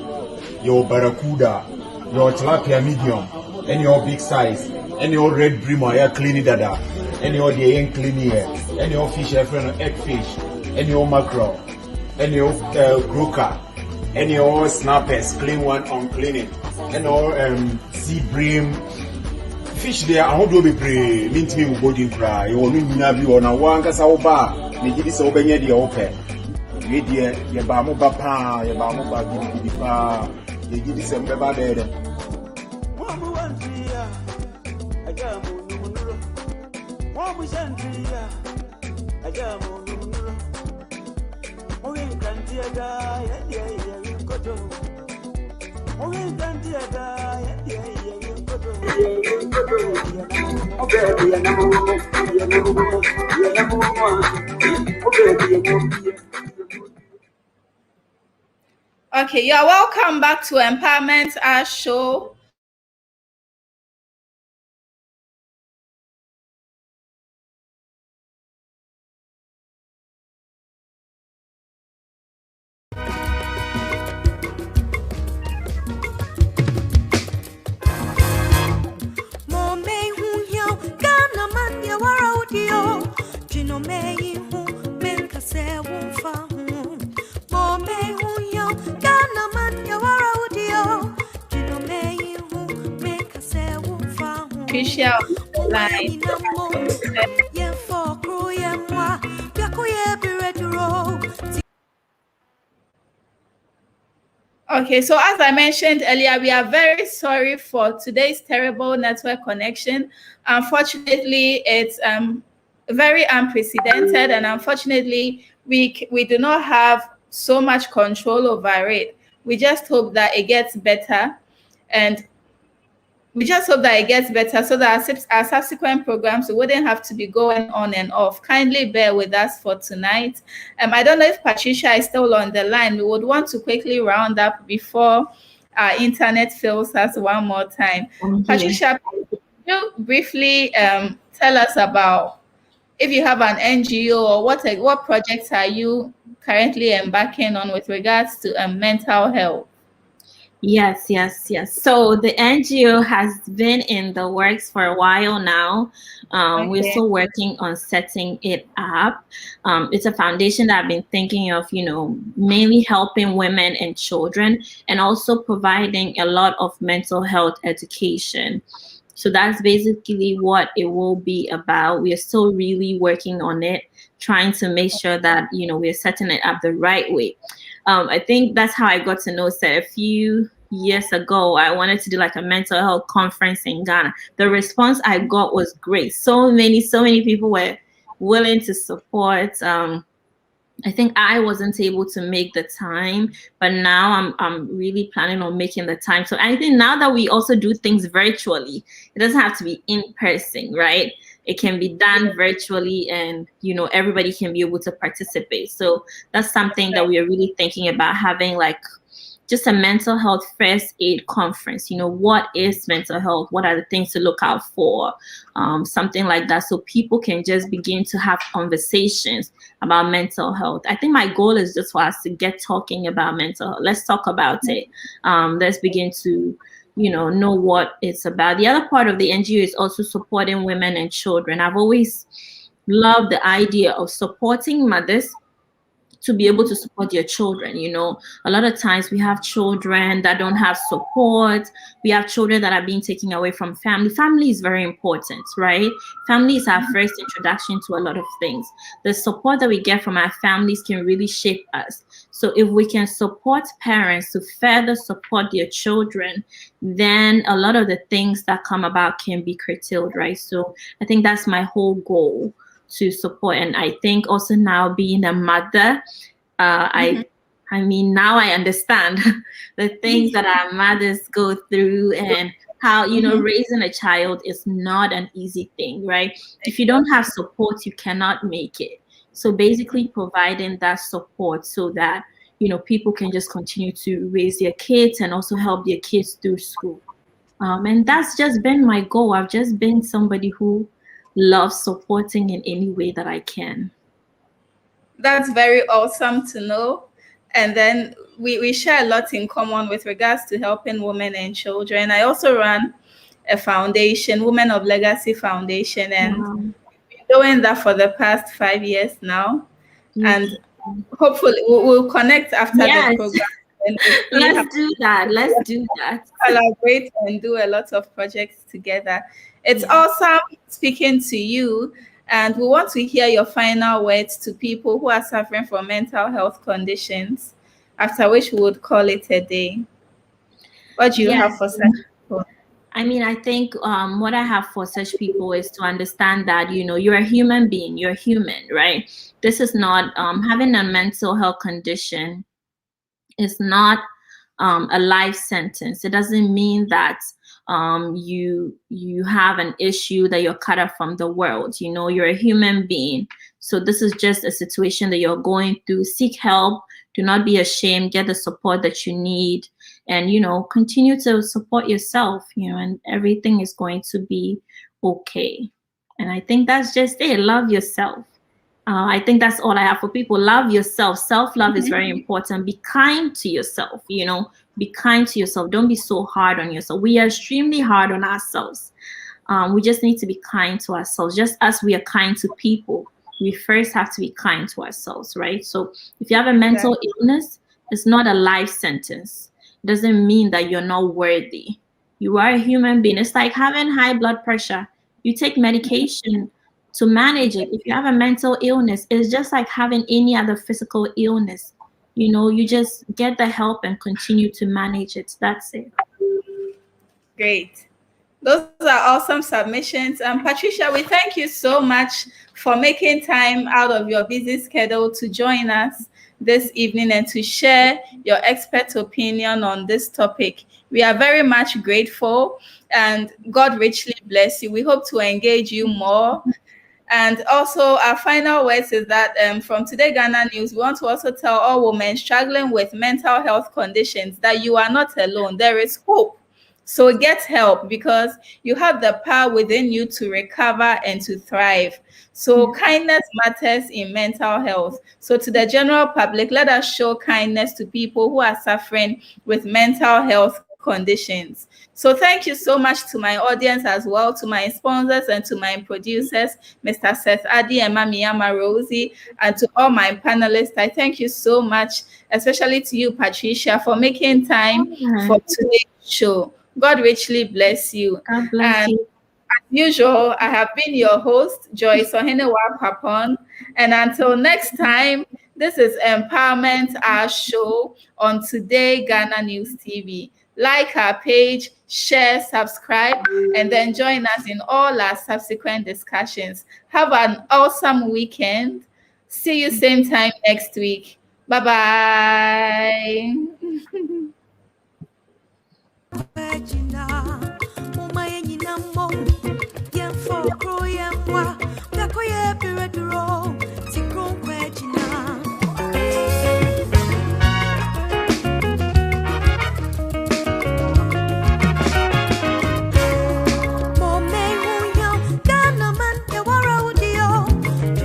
your barracuda your tilapia medium any your big size any your red brim or clean dada any your the ain't clean here any your fish friend egg fish any your mackerel any your croaker. Any all snappers, clean one, unclean it. And all sea bream fish there. I hope you'll be pre. Mint me will go in cry. You will not be on a one casaoba. They did this over near the open. You dear, your bamu bapa, your bamu bagi pa. They did this and beba there. Okay, you're welcome back to Empowerment show. Line. Okay, so as I mentioned earlier, we are very sorry for today's terrible network connection. Unfortunately, it's very unprecedented, and unfortunately, we do not have so much control over it. We just hope that it gets better, and we just hope that it gets better so that our subsequent programs wouldn't have to be going on and off. Kindly bear with us for tonight. I don't know if Patricia is still on the line. We would want to quickly round up before our internet fails us one more time. Okay. Patricia, could you briefly tell us about if you have an NGO or what projects are you currently embarking on with regards to mental health? Yes. So the NGO has been in the works for a while now. Okay. We're still working on setting it up. It's a foundation that I've been thinking of, mainly helping women and children, and also providing a lot of mental health education. So that's basically what it will be about. We are still really working on it, trying to make sure that, we're setting it up the right way. I think that's how I got to know Seth a few years ago. I wanted to do like a mental health conference in Ghana. The response I got was great. So many people were willing to support. I think I wasn't able to make the time, but now I'm really planning on making the time. So I think now that we also do things virtually, it doesn't have to be in person, right? It can be done virtually, and everybody can be able to participate. So that's something that we are really thinking about, having like just a mental health first aid conference. What is mental health? What are the things to look out for? Something like that, so people can just begin to have conversations about mental health. I think my goal is just for us to get talking about mental health. Let's talk about it. Let's begin to know what it's about. The other part of the NGO is also supporting women and children. I've always loved the idea of supporting mothers to be able to support your children. A lot of times we have children that don't have support. We have children that are being taken away from family. Family is very important, right? Family is our first introduction to a lot of things. The support that we get from our families can really shape us. So if we can support parents to further support their children, then a lot of the things that come about can be curtailed, right? So I think that's my whole goal, to support. And I think also now being a mother, I mean, now I understand the things that our mothers go through, and how, raising a child is not an easy thing, right? If you don't have support, you cannot make it. So basically providing that support so that, people can just continue to raise their kids and also help their kids through school. And that's just been my goal. I've just been somebody who loves supporting in any way that I can. That's very awesome to know. And then we share a lot in common with regards to helping women and children. I also run a foundation, Women of Legacy Foundation, and we've been doing that for the past 5 years now. And hopefully we'll connect after the program. And Let's do that. Collaborate and do a lot of projects together. It's awesome speaking to you, and we want to hear your final words to people who are suffering from mental health conditions, after which we would call it a day. What do you have for such people? I mean, I think what I have for such people is to understand that, you're a human being, you're human, right? This is not having a mental health condition is not a life sentence. It doesn't mean that you have an issue, that you're cut off from the world. You're a human being. So this is just a situation that you're going through. Seek help. Do not be ashamed. Get the support that you need, and continue to support yourself. And everything is going to be okay. And I think that's just it. Love yourself. I think that's all I have for people. Love yourself. Self-love is very important. Be kind to yourself. Be kind to yourself. Don't be so hard on yourself. We are extremely hard on ourselves. We just need to be kind to ourselves. Just as we are kind to people, we first have to be kind to ourselves, right? So if you have a mental illness, it's not a life sentence. It doesn't mean that you're not worthy. You are a human being. It's like having high blood pressure. You take medication to manage it. If you have a mental illness, it's just like having any other physical illness. You just get the help and continue to manage it. That's it. Great. Those are awesome submissions. Patricia, we thank you so much for making time out of your busy schedule to join us this evening and to share your expert opinion on this topic. We are very much grateful, and God richly bless you. We hope to engage you more. And also, our final words is that from Today Ghana News, we want to also tell all women struggling with mental health conditions that you are not alone. There is hope. So get help, because you have the power within you to recover and to thrive. So kindness matters in mental health. So to the general public, let us show kindness to people who are suffering with mental health conditions. So thank you so much to my audience as well, to my sponsors and to my producers, Mr. Seth Adi and Mamiyama Rosie, and to all my panelists. I thank you so much, especially to you, Patricia, for making time for today's show. God richly bless you. God bless you. As usual, I have been your host, Joyce Ohenewaa Kwapong. And until next time, this is Empowerment Our Show on Today Ghana News TV. Like our page, share, subscribe, and then join us in all our subsequent discussions. Have an awesome weekend. See you same time next week. Bye-bye.